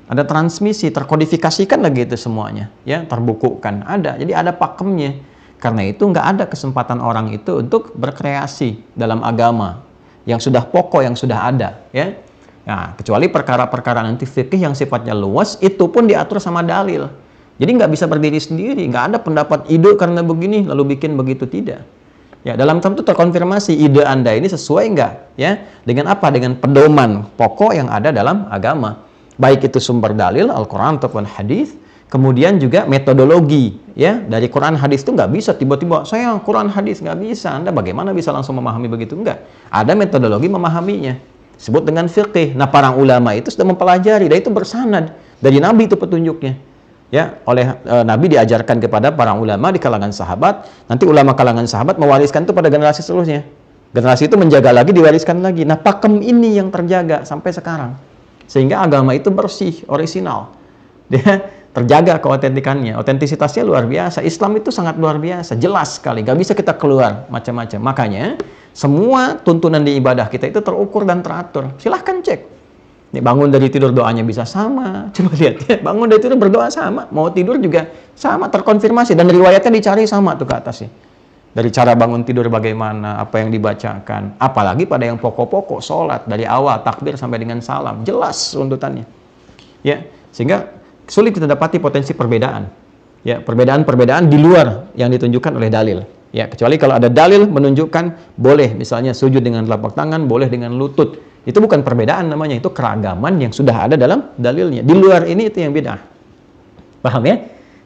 Ada transmisi, terkodifikasikan lagi itu semuanya, ya, terbukukan. Ada. Jadi ada pakemnya. Karena itu nggak ada kesempatan orang itu untuk berkreasi dalam agama yang sudah pokok, yang sudah ada, ya. Nah, kecuali perkara-perkara nanti fikih yang sifatnya luas, itu pun diatur sama dalil. Jadi nggak bisa berdiri sendiri, nggak ada pendapat ide karena begini lalu bikin begitu, tidak. Ya, dalam tentu terkonfirmasi ide Anda ini sesuai nggak ya dengan apa? Dengan pedoman pokok yang ada dalam agama. Baik itu sumber dalil Al-Qur'an ataupun hadis, kemudian juga metodologi ya. Dari Quran hadis itu nggak bisa tiba-tiba saya Quran hadis, nggak bisa. Anda bagaimana bisa langsung memahami begitu? Enggak. Ada metodologi memahaminya. Disebut dengan fiqih. Nah, para ulama itu sudah mempelajari dan itu bersanad dari Nabi itu petunjuknya. Ya, oleh Nabi diajarkan kepada para ulama di kalangan sahabat, nanti ulama kalangan sahabat mewariskan itu pada generasi seterusnya. Generasi itu menjaga lagi, diwariskan lagi. Nah, pakem ini yang terjaga sampai sekarang. Sehingga agama itu bersih, orisinal. Dia terjaga keotentikannya, otentisitasnya luar biasa. Islam itu sangat luar biasa, jelas sekali, gak bisa kita keluar macam-macam. Makanya, semua tuntunan di ibadah kita itu terukur dan teratur. Silahkan cek. Nih, bangun dari tidur doanya bisa sama. Coba lihat ya, bangun dari tidur berdoa sama. Mau tidur juga sama, terkonfirmasi. Dan riwayatnya dicari sama tuh ke atas sih. Dari cara bangun tidur bagaimana, apa yang dibacakan. Apalagi pada yang pokok-pokok, sholat. Dari awal, takbir sampai dengan salam. Jelas runtutannya. Ya, sehingga sulit kita dapati potensi perbedaan. Ya, perbedaan-perbedaan di luar yang ditunjukkan oleh dalil. Ya, kecuali kalau ada dalil menunjukkan boleh misalnya sujud dengan telapak tangan, boleh dengan lutut. Itu bukan perbedaan namanya, itu keragaman yang sudah ada dalam dalilnya. Di luar ini itu yang beda. Paham ya?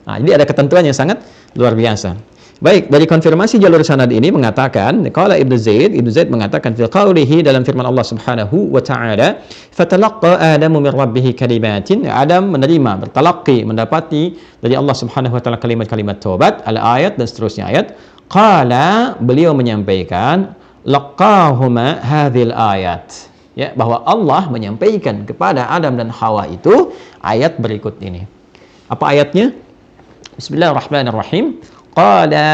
Nah, jadi ada ketentuan yang sangat luar biasa. Baik, dari konfirmasi jalur sanad ini mengatakan, qala Ibnu Zaid mengatakan fi qaulihi dalam firman Allah Subhanahu wa taala, fatalaqqa Adamu min rabbih kalimatin. Adam menerima, bertalaqi, mendapati dari Allah Subhanahu wa taala kalimat-kalimat taubat, al-ayat dan seterusnya ayat. Qala, beliau menyampaikan, laqahuma hadhil ayat. Ya, bahwa Allah menyampaikan kepada Adam dan Hawa itu ayat berikut ini. Apa ayatnya? Bismillahirrahmanirrahim. Qala,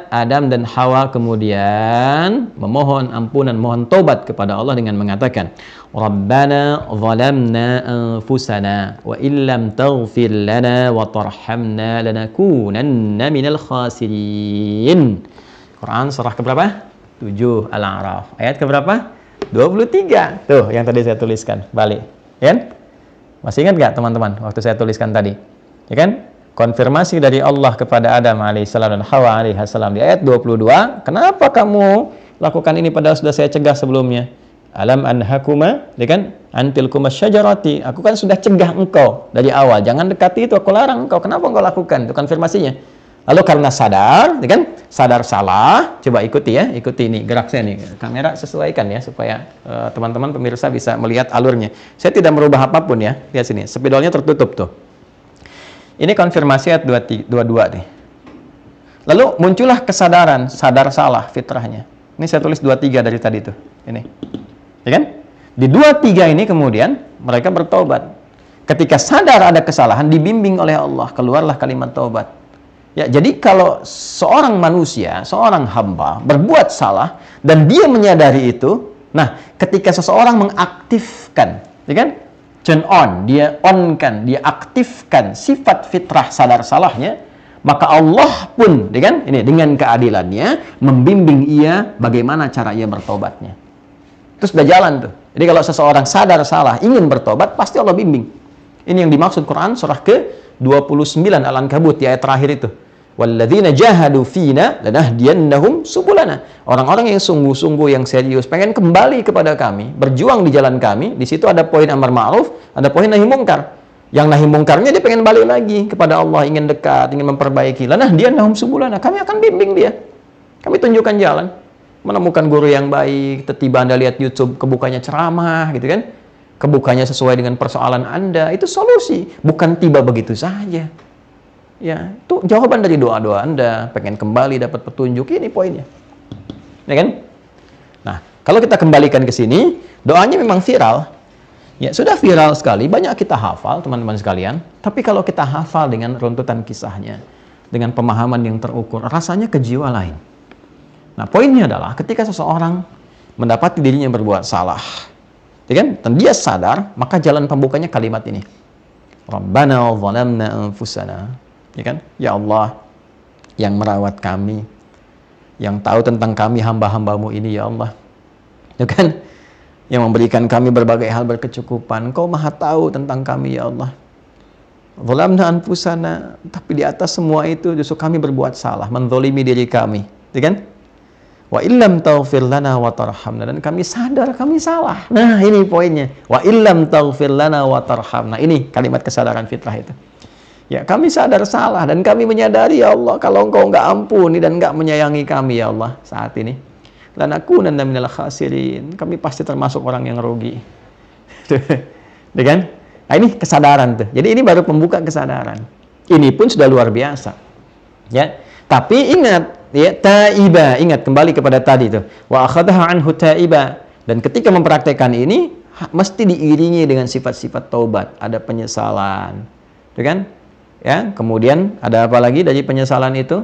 Adam dan Hawa kemudian memohon ampunan, mohon taubat kepada Allah dengan mengatakan, Rabbana zalamna anfusana wa illam taghfir lana wa tarhamna lanakunanna minal khasirin. Quran surah keberapa? 7 Al-A'raf. Ayat keberapa? 23. Tuh yang tadi saya tuliskan. Balik. Ya? Masih ingat nggak teman-teman waktu saya tuliskan tadi? Ya kan? Konfirmasi dari Allah kepada Adam alaihissalam dan Hawa alaihissalam di ayat 22, kenapa kamu lakukan ini padahal sudah saya cegah sebelumnya? Alam anhakuma, ya kan? Antilkuma syajarati, aku kan sudah cegah engkau dari awal, jangan dekati itu, aku larang engkau, kenapa engkau lakukan? Itu konfirmasinya. Lalu karena sadar, ya kan? Sadar salah, coba ikuti ya, ikuti ini gerak saya nih, kamera sesuaikan ya supaya teman-teman pemirsa bisa melihat alurnya. Saya tidak merubah apapun ya, lihat sini, spidolnya tertutup tuh. Ini konfirmasi ayat 22 nih. Lalu muncullah kesadaran, sadar salah fitrahnya. Ini saya tulis 23 dari tadi tuh. Ini. Ya kan? Di 23 ini kemudian mereka bertobat. Ketika sadar ada kesalahan, dibimbing oleh Allah, keluarlah kalimat taubat. Ya, jadi kalau seorang manusia, seorang hamba berbuat salah dan dia menyadari itu, nah, ketika seseorang mengaktifkan, ya kan? Turn on, dia on-kan, dia aktifkan sifat fitrah sadar salahnya, maka Allah pun dengan keadilannya membimbing ia bagaimana cara ia bertobatnya. Terus sudah jalan tuh. Jadi kalau seseorang sadar salah, ingin bertobat, pasti Allah bimbing. Ini yang dimaksud Quran surah ke-29 Al-Ankabut di ayat terakhir itu. Walladzina jahadu fina lanahdiyannahum subulana. Orang-orang yang sungguh-sungguh, yang serius, pengen kembali kepada kami, berjuang di jalan kami. Di situ ada poin amar ma'ruf, ada poin nahi mungkar. Yang nahi mungkarnya dia pengen balik lagi kepada Allah, ingin dekat, ingin memperbaiki. Lanahdiyannahum subulana. Kami akan bimbing dia. Kami tunjukkan jalan. Menemukan guru yang baik, tiba Anda lihat YouTube, kebukanya ceramah, gitu kan? Kebukanya sesuai dengan persoalan Anda, itu solusi. Bukan tiba begitu saja. Ya, itu jawaban dari doa-doa Anda, pengen kembali dapat petunjuk, ini poinnya. Ya kan? Nah, kalau kita kembalikan ke sini, doanya memang viral. Ya, sudah viral sekali, banyak kita hafal, teman-teman sekalian. Tapi kalau kita hafal dengan runtutan kisahnya, dengan pemahaman yang terukur, rasanya ke jiwa lain. Nah, poinnya adalah ketika seseorang mendapati dirinya berbuat salah, ya kan? Dan dia sadar, maka jalan pembukanya kalimat ini. Rabbana zalamna anfusana. Ya kan? Ya Allah yang merawat kami, yang tahu tentang kami hamba-hambamu ini, ya Allah. Ya kan? Yang memberikan kami berbagai hal berkecukupan. Engkau maha tahu tentang kami, ya Allah. Zalamna anfusana, tapi di atas semua itu justru kami berbuat salah, menzalimi diri kami, ya kan? Wa illam taghfir lana wa tarhamna, dan kami sadar kami salah. Nah, ini poinnya. Wa illam taghfir lana wa tarhamna. Ini kalimat kesadaran fitrah itu. Ya, kami sadar salah dan kami menyadari, ya Allah, kalau Engkau enggak ampuni dan enggak menyayangi kami, ya Allah, saat ini, lanakunanna minal khasirin. Kami pasti termasuk orang yang rugi. Ya kan? Nah, ini kesadaran tuh. Jadi ini baru pembuka kesadaran. Ini pun sudah luar biasa. Ya. Tapi ingat, ya, taiba, ingat kembali kepada tadi tuh. Wa akhadha anhu taiba. Dan ketika mempraktekkan ini mesti diiringi dengan sifat-sifat taubat, ada penyesalan. Ya kan? Ya, kemudian ada apa lagi dari penyesalan itu?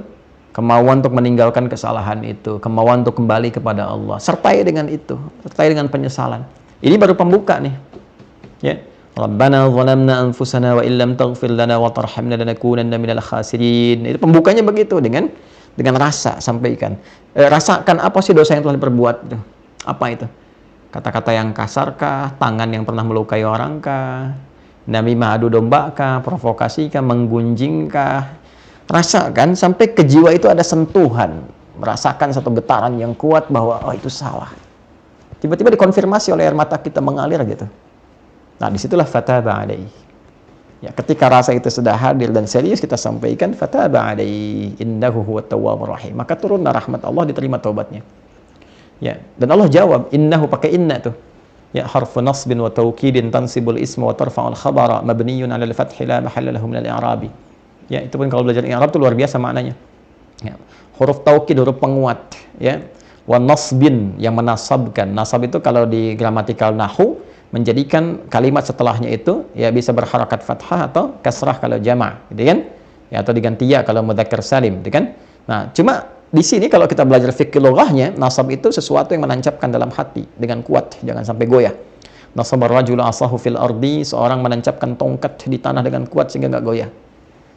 Kemauan untuk meninggalkan kesalahan itu, kemauan untuk kembali kepada Allah. Sertai dengan itu, sertai dengan penyesalan. Ini baru pembuka nih. Ya. Rabbana zalamna anfusana wa illam taghfir lana wa tarhamna lanakunanna minal khasirin. Itu pembukanya begitu, dengan rasa, sampaikan. Rasakan apa sih dosa yang telah diperbuat itu? Apa itu? Kata-kata yang kasar kah? Tangan yang pernah melukai orang kah? Namimah, adu domba kah? Provokasi kah? Menggunjing kah? Rasakan sampai ke jiwa itu ada sentuhan. Merasakan satu getaran yang kuat bahwa oh itu salah. Tiba-tiba dikonfirmasi oleh air mata kita mengalir gitu. Nah, disitulah fataba alaihi. Ya, ketika rasa itu sudah hadir dan serius kita sampaikan fataba alaihi innahu huwat tawwabur rahim. Maka turunlah rahmat Allah, diterima taubatnya. Ya, dan Allah jawab, innahu pakai inna tuh. Ya, harfu nasbin wa taukidin tansibul isma wa tarfa'ul khabara mabniyun 'alal fathi la mahalla lahu min al-i'rabi. Ya, itu pun kalau belajar i'rab itu luar biasa maknanya. Ya, huruf taukid, huruf penguat, ya. Wa nasbin, yang menasabkan. Nasab itu kalau di gramatikal nahwu menjadikan kalimat setelahnya itu ya bisa berharakat fathah atau kasrah kalau jama', gitu kan? Ya, atau diganti ya kalau mudzakkar salim, gitu kan? Nah, cuma di sini kalau kita belajar fikih lughahnya, nasab itu sesuatu yang menancapkan dalam hati dengan kuat, jangan sampai goyah. Nasabar rajulu asahu fil ardi, seorang menancapkan tongkat di tanah dengan kuat sehingga enggak goyah.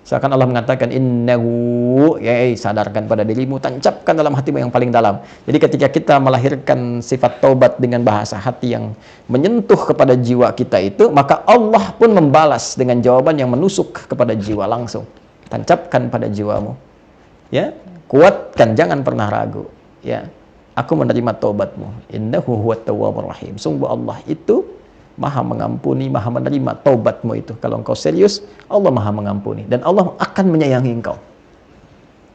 Seakan Allah mengatakan innahu, ya, sadarkan pada dirimu, tancapkan dalam hatimu yang paling dalam. Jadi ketika kita melahirkan sifat taubat dengan bahasa hati yang menyentuh kepada jiwa kita itu, maka Allah pun membalas dengan jawaban yang menusuk kepada jiwa langsung. Tancapkan pada jiwamu. Ya, kuatkan, jangan pernah ragu. Ya, aku menerima taubatmu. Innahu huwat tawwabur rahim. Sungguh Allah itu Maha mengampuni, Maha menerima taubatmu itu. Kalau engkau serius, Allah Maha mengampuni dan Allah akan menyayangi engkau.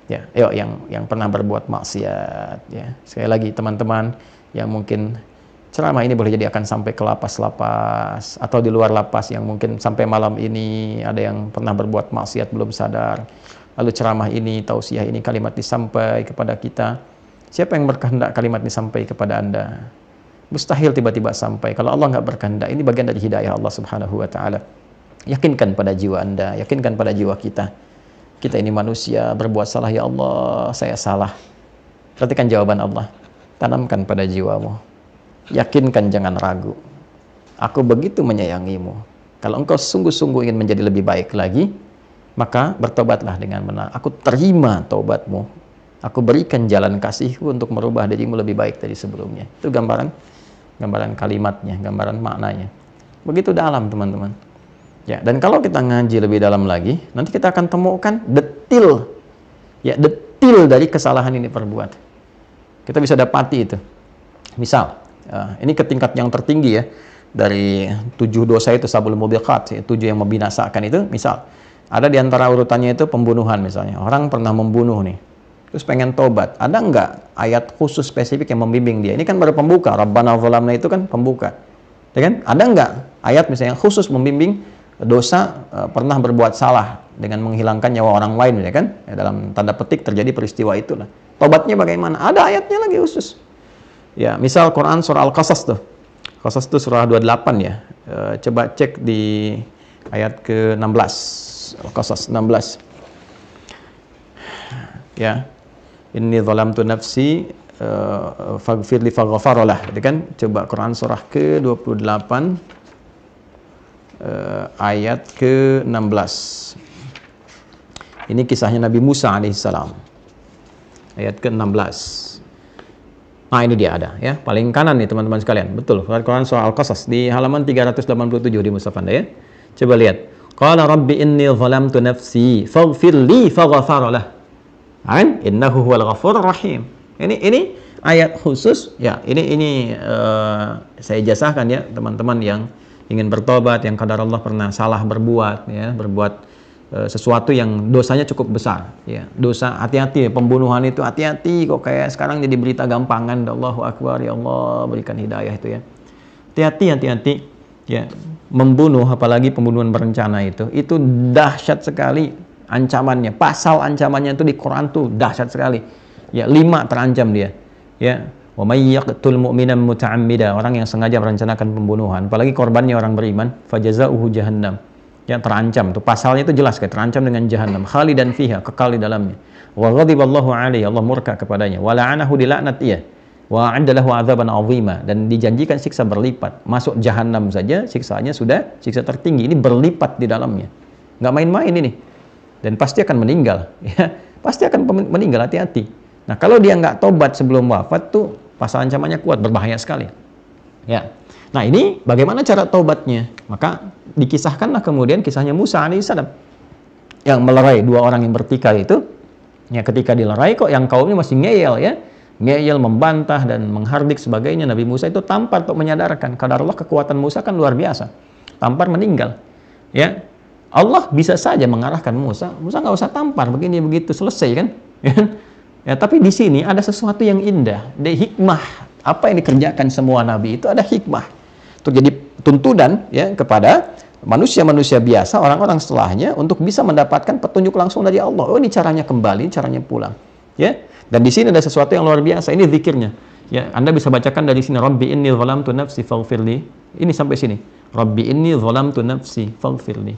Ya, yuk yang pernah berbuat maksiat, ya. Sekali lagi teman-teman yang mungkin ceramah ini boleh jadi akan sampai ke lapas-lapas atau di luar lapas yang mungkin sampai malam ini ada yang pernah berbuat maksiat belum sadar. Lalu ceramah ini, tausiah ini, kalimat disampai kepada kita. Siapa yang berkehendak kalimat disampai kepada Anda? Mustahil tiba-tiba sampai. Kalau Allah nggak berkehendak, ini bagian dari hidayah Allah Subhanahu wa Ta'ala. Yakinkan pada jiwa Anda, yakinkan pada jiwa kita. Kita ini manusia, berbuat salah, ya Allah, saya salah. Perhatikan jawaban Allah. Tanamkan pada jiwamu. Yakinkan, jangan ragu. Aku begitu menyayangimu. Kalau engkau sungguh-sungguh ingin menjadi lebih baik lagi, maka bertobatlah dengan benar. Aku terima taubatmu. Aku berikan jalan kasihku untuk merubah dirimu lebih baik dari sebelumnya. Itu gambaran kalimatnya, gambaran maknanya. Begitu dalam, teman-teman. Ya, dan kalau kita ngaji lebih dalam lagi, nanti kita akan temukan detil dari kesalahan ini perbuat. Kita bisa dapati itu. Misal, ini ke tingkat yang tertinggi ya, dari 7 dosa itu sabul mubiqat, 7 yang membinasakan itu. Misal, ada di antara urutannya itu pembunuhan misalnya. Orang pernah membunuh nih, terus pengen tobat, ada nggak ayat khusus spesifik yang membimbing dia? Ini kan baru pembuka, Rabbana zalamna itu kan pembuka, ya kan? Ada nggak ayat misalnya khusus membimbing dosa pernah berbuat salah dengan menghilangkan nyawa orang lain, ya kan? Ya, dalam tanda petik terjadi peristiwa itulah. Tobatnya bagaimana? Ada ayatnya lagi khusus. Ya, misal Quran surah Al-Qasas tuh. Qasas itu surah 28 ya. Coba cek di ayat ke-16. Al-Qasas 16. Ya. Inni zalamtu nafsi faghfir li faghfaralah, gitu kan? Coba Quran surah ke-28 ayat ke-16. Ini kisahnya Nabi Musa alaihissalam. Ayat ke-16. Nah, ini dia ada ya, paling kanan nih teman-teman sekalian. Betul, Quran surah Al-Qasas di halaman 387 di mushaf Anda ya. Coba lihat. Qala rabbi inni zalamtu nafsi faghfir li faghfara lah. Kan? Innahu huwal ghafurur rahim. Ini ayat khusus ya. Ini saya jasahkan ya teman-teman yang ingin bertobat, yang kadar Allah pernah salah berbuat ya, sesuatu yang dosanya cukup besar ya. Dosa, hati-hati, pembunuhan itu hati-hati, kok kayak sekarang jadi berita gampangan. Allahu akbar, ya Allah berikan hidayah itu ya. Hati-hati ya. Membunuh, apalagi pembunuhan berencana itu dahsyat sekali ancamannya. Pasal ancamannya itu di Quran tuh dahsyat sekali ya. 5 terancam dia ya. Wa may yaqtul mu'minan muta'ammida, orang yang sengaja merencanakan pembunuhan, apalagi korbannya orang beriman, fajazauhu jahannam, ya terancam tuh, pasalnya itu jelas kayak terancam dengan jahannam, khalidan fiha, kekal di dalamnya. Wa ghadiballahu alaihi, Allah murka kepadanya, wa la'anahu, dilaknat ia, wa a'adda lahu 'adzaban 'azima, dan dijanjikan siksa berlipat. Masuk jahannam saja siksaannya sudah siksa tertinggi, ini berlipat di dalamnya, nggak main-main ini, dan pasti akan meninggal ya, pasti akan meninggal, hati-hati. Nah kalau dia nggak tobat sebelum wafat tuh pasal ancamannya kuat, berbahaya sekali ya. Nah ini bagaimana cara tobatnya? Maka dikisahkanlah kemudian kisahnya Musa alaihissalam yang melerai 2 orang yang bertikai itu ya. Ketika dilerai kok yang kaumnya masih ngeyel ya, ngeyel, membantah dan menghardik sebagainya. Nabi Musa itu tampar untuk menyadarkan kadar Allah, kekuatan Musa kan luar biasa, tampar meninggal ya. Allah bisa saja mengarahkan Musa nggak usah tampar, begini begitu selesai kan ya. Tapi di sini ada sesuatu yang indah, ada hikmah. Apa yang dikerjakan semua nabi itu ada hikmah untuk jadi tuntunan ya kepada manusia-manusia biasa, orang-orang setelahnya, untuk bisa mendapatkan petunjuk langsung dari Allah. Oh ini caranya kembali, caranya pulang ya. Dan di sini ada sesuatu yang luar biasa, ini zikirnya ya. Anda bisa bacakan dari sini, Rabbi inni zalamtu nafsi faghfirli, ini sampai sini, Rabbi inni zalamtu nafsi faghfirli,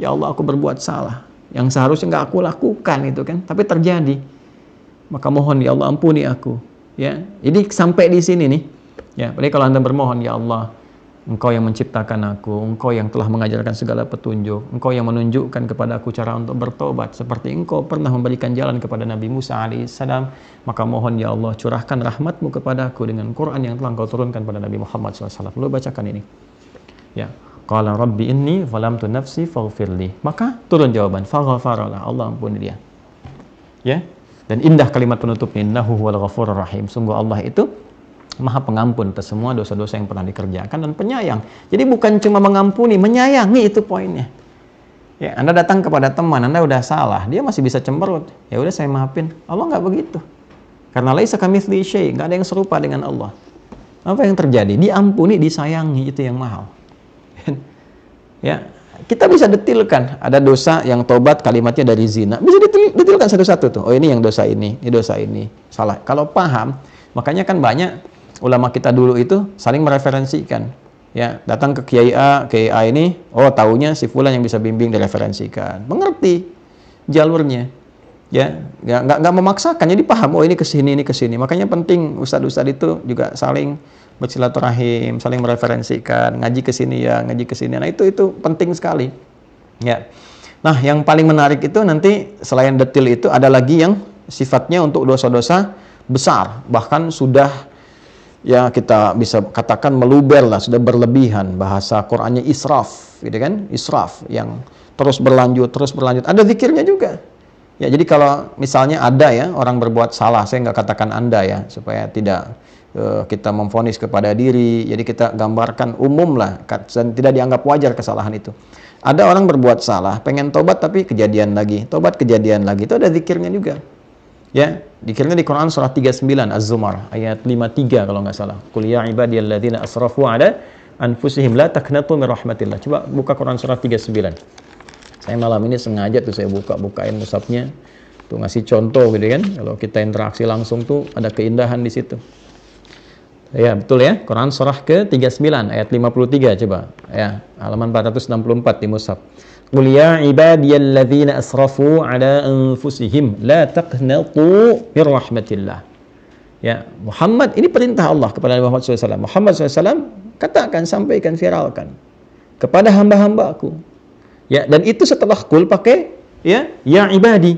ya Allah aku berbuat salah yang seharusnya nggak aku lakukan itu kan, tapi terjadi, maka mohon ya Allah ampuni aku ya. Ini sampai di sini nih ya. Jadi kalau Anda bermohon, ya Allah Engkau yang menciptakan aku, Engkau yang telah mengajarkan segala petunjuk, Engkau yang menunjukkan kepada aku cara untuk bertobat seperti Engkau pernah memberikan jalan kepada Nabi Musa alaihissalam, maka mohon ya Allah curahkan rahmat-Mu kepada aku dengan Quran yang telah Engkau turunkan pada Nabi Muhammad SAW. Lalu bacakan ini ya. Qala rabbi inni zalamtu nafsi faghfirli, maka turun jawaban, faghfaralah, Allah ampuni dia ya. Dan indah kalimat penutupnya, innahu huwal ghafurur rahim, sungguh Allah itu Maha Pengampun atas semua dosa-dosa yang pernah dikerjakan dan penyayang. Jadi bukan cuma mengampuni, menyayangi, itu poinnya. Ya, Anda datang kepada teman, Anda udah salah, dia masih bisa cemberut. Ya udah saya maafin. Allah nggak begitu. Karena laisa kamitslihi syai', nggak ada yang serupa dengan Allah. Apa yang terjadi? Diampuni, disayangi, itu yang mahal. Ya, kita bisa detilkan, ada dosa yang tobat kalimatnya dari zina, bisa detilkan satu-satu tuh. Oh ini yang dosa ini dosa ini, salah. Kalau paham, makanya kan banyak ulama kita dulu itu saling mereferensikan ya. Datang ke Kiai A ini, oh taunya si fulan yang bisa bimbing, direferensikan, mengerti jalurnya ya, nggak memaksakan, jadi paham, oh ini ke sini. Makanya penting ustadz-ustadz itu juga saling bersilaturahim, saling mereferensikan, ngaji ke sini ya, ngaji ke sini. Nah, itu penting sekali. Ya. Nah, yang paling menarik itu nanti selain detil itu ada lagi yang sifatnya untuk dosa-dosa besar, bahkan sudah ya kita bisa katakan meluber lah, sudah berlebihan. Bahasa Qur'annya israf, gitu kan? Israf yang terus berlanjut. Ada zikirnya juga. Ya, jadi kalau misalnya ada ya orang berbuat salah, saya nggak katakan Anda ya, supaya tidak kita memvonis kepada diri. Jadi kita gambarkan umum lah, dan tidak dianggap wajar kesalahan itu. Ada orang berbuat salah, pengen tobat tapi kejadian lagi, tobat kejadian lagi. Itu ada zikirnya juga. Ya, zikirnya di Quran surah 39 Az-Zumar ayat 53 kalau nggak salah. Qul ya ibadiyalladzina asrafu ala anfusihim la taqnatu min rahmatillah. Coba buka Quran surah 39. Saya malam ini sengaja tuh saya bukain mushafnya tuh, ngasih contoh gitu kan. Kalau kita interaksi langsung tuh ada keindahan di situ. Ya, betul ya. Quran surah ke-39 ayat 53 coba. Ya, halaman 464 di mushaf. Qul ya ibadiyalladzina asrafu ala anfusihim la taqnatu min rahmatillah. Ya, Muhammad, ini perintah Allah kepada Muhammad SAW. Muhammad SAW katakan, sampaikan, viralkan kepada hamba-hambaku. Ya, dan itu setelah qul pakai ya ibadi.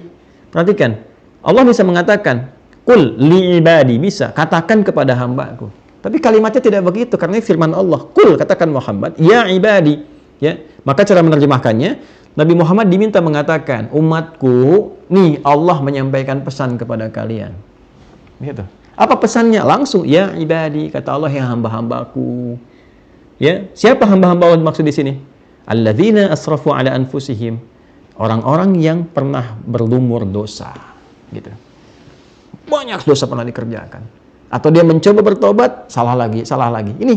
Perhatikan. Allah bisa mengatakan qul li ibadi, bisa katakan kepada hambaku. Tapi kalimatnya tidak begitu, karena ini firman Allah. Qul, katakan Muhammad, ya ibadi. Ya, Maka cara menerjemahkannya, Nabi Muhammad diminta mengatakan, umatku, nih Allah menyampaikan pesan kepada kalian. Gitu. Apa pesannya? Langsung, ya ibadi, kata Allah, yang hamba-hambaku. Ya, siapa hamba-hamba Allah maksud di sini? Alladzina asrafu ala anfusihim. Orang-orang yang pernah berlumur dosa. Gitu. Banyak dosa pernah dikerjakan. Atau dia mencoba bertobat, salah lagi. Ini,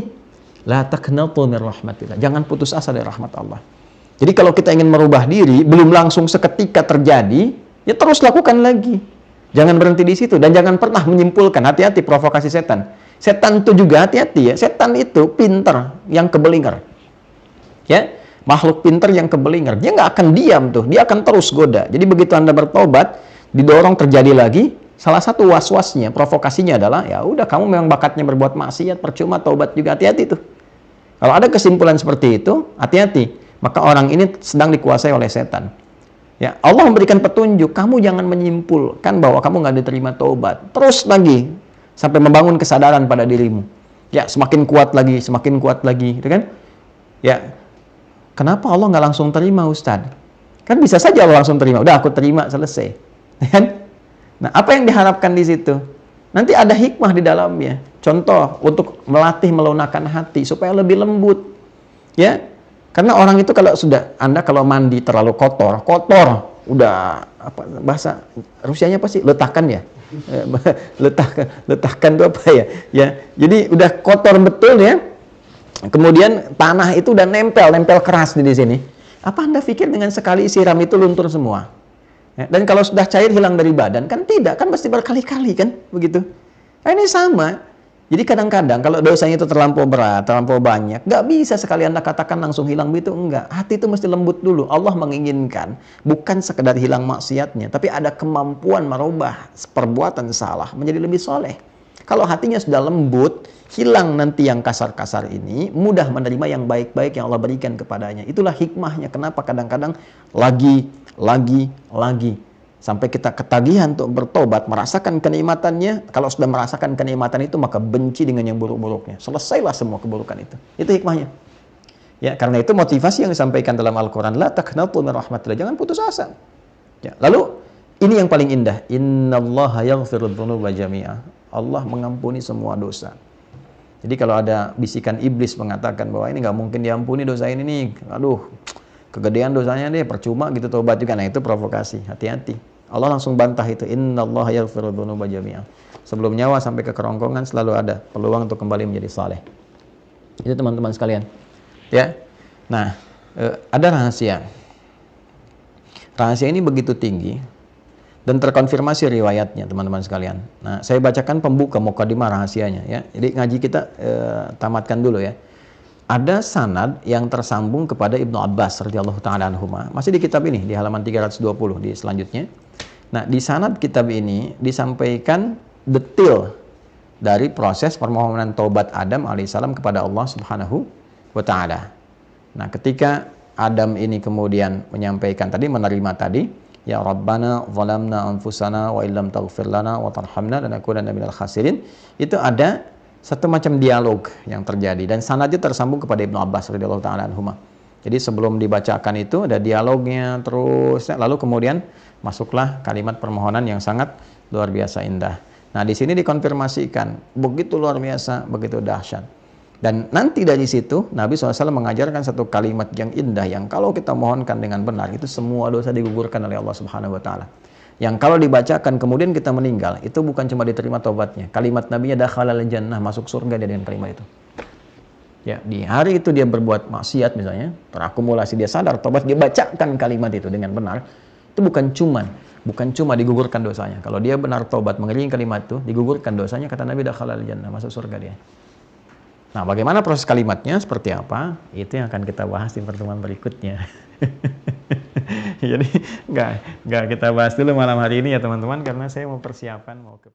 la taqnatu min rahmatillah. Jangan putus asa dari rahmat Allah. Jadi kalau kita ingin merubah diri, belum langsung seketika terjadi, ya terus lakukan lagi. Jangan berhenti di situ dan jangan pernah menyimpulkan. Hati-hati provokasi setan. Setan itu juga hati-hati ya. Setan itu pinter yang kebelinger. Ya, makhluk pinter yang kebelinger. Dia nggak akan diam tuh. Dia akan terus goda. Jadi begitu Anda bertobat, didorong terjadi lagi. Salah satu was-wasnya, provokasinya adalah, ya udah kamu memang bakatnya berbuat maksiat, percuma taubat juga, hati-hati tuh. Kalau ada kesimpulan seperti itu, hati-hati. Maka orang ini sedang dikuasai oleh setan. Ya, Allah memberikan petunjuk, kamu jangan menyimpulkan bahwa kamu nggak diterima taubat. Terus lagi, sampai membangun kesadaran pada dirimu. Ya, semakin kuat lagi, gitu kan? Ya, kenapa Allah nggak langsung terima, Ustadz? Kan bisa saja Allah langsung terima. Udah, aku terima, selesai. Kan? Nah, apa yang diharapkan di situ? Nanti ada hikmah di dalamnya. Contoh, untuk melatih melunakkan hati supaya lebih lembut. Ya, karena orang itu kalau sudah, Anda kalau mandi terlalu kotor, udah apa bahasa Rusianya apa sih? Letakkan ya. Letakkan itu apa ya? Ya, jadi udah kotor betul ya. Kemudian tanah itu udah nempel keras di sini. Apa Anda pikir dengan sekali siram itu luntur semua? Ya, dan kalau sudah cair hilang dari badan, kan tidak, kan pasti berkali-kali kan, begitu. Nah, ini sama. Jadi kadang-kadang kalau dosanya itu terlampau berat, terlampau banyak, nggak bisa sekali Anda katakan langsung hilang begitu, enggak. Hati itu mesti lembut dulu. Allah menginginkan bukan sekedar hilang maksiatnya, tapi ada kemampuan merubah perbuatan salah menjadi lebih soleh. Kalau hatinya sudah lembut, hilang nanti yang kasar-kasar ini, mudah menerima yang baik-baik yang Allah berikan kepadanya. Itulah hikmahnya kenapa kadang-kadang lagi sampai kita ketagihan untuk bertobat, merasakan kenikmatannya. Kalau sudah merasakan kenikmatan itu, maka benci dengan yang buruk-buruknya. Selesailah semua keburukan itu. Itu hikmahnya. Ya, karena itu motivasi yang disampaikan dalam Al-Quran, la taqnatu min rahmatillah, jangan putus asa. Ya, lalu ini yang paling indah, innallaha yaghfiru dzunuba jami'a. Allah mengampuni semua dosa. Jadi kalau ada bisikan iblis mengatakan bahwa ini nggak mungkin diampuni dosa ini nih, aduh, kegedean dosanya deh, percuma gitu tobat juga. Nah, itu provokasi, hati-hati. Allah langsung bantah itu, innallaha yaghfiru dzunuba jami'a. Sebelum nyawa sampai ke kerongkongan selalu ada peluang untuk kembali menjadi saleh. Itu teman-teman sekalian. Ya. Nah, ada rahasia. Rahasia ini begitu tinggi dan terkonfirmasi riwayatnya, teman-teman sekalian. Nah, saya bacakan pembuka mukadimah rahasianya ya. Jadi ngaji kita tamatkan dulu ya. Ada sanad yang tersambung kepada Ibnu Abbas radhiyallahu taala anhuma. Masih di kitab ini di halaman 320 di selanjutnya. Nah, di sanad kitab ini disampaikan detail dari proses permohonan taubat Adam alaihissalam kepada Allah Subhanahu wa taala. Nah, ketika Adam ini kemudian menyampaikan tadi, menerima tadi, ya Rabbana zalamna anfusana wa illam taghfir lana wa tarhamna lanakunanna minal khasirin. Itu ada satu macam dialog yang terjadi dan sanadnya tersambung kepada Ibnu Abbas radhiyallahu taala anhuma. Jadi sebelum dibacakan itu ada dialognya terus, lalu kemudian masuklah kalimat permohonan yang sangat luar biasa indah. Nah, di sini dikonfirmasikan begitu luar biasa, begitu dahsyat. Dan nanti dari situ Nabi SAW mengajarkan satu kalimat yang indah yang kalau kita mohonkan dengan benar itu semua dosa digugurkan oleh Allah Subhanahu wa taala. Yang kalau dibacakan kemudian kita meninggal, itu bukan cuma diterima taubatnya. Kalimat Nabinya dakhalal jannah, masuk surga dia dengan kalimat itu. Ya, di hari itu dia berbuat maksiat misalnya, terakumulasi dia sadar taubat, dia bacakan kalimat itu dengan benar. Itu bukan cuma digugurkan dosanya. Kalau dia benar taubat mengiringi kalimat itu, digugurkan dosanya, kata Nabi dakhalal jannah, masuk surga dia. Nah, bagaimana proses kalimatnya, seperti apa? Itu yang akan kita bahas di pertemuan berikutnya. Jadi nggak kita bahas dulu malam hari ini ya teman-teman, karena saya mau persiapan mau ke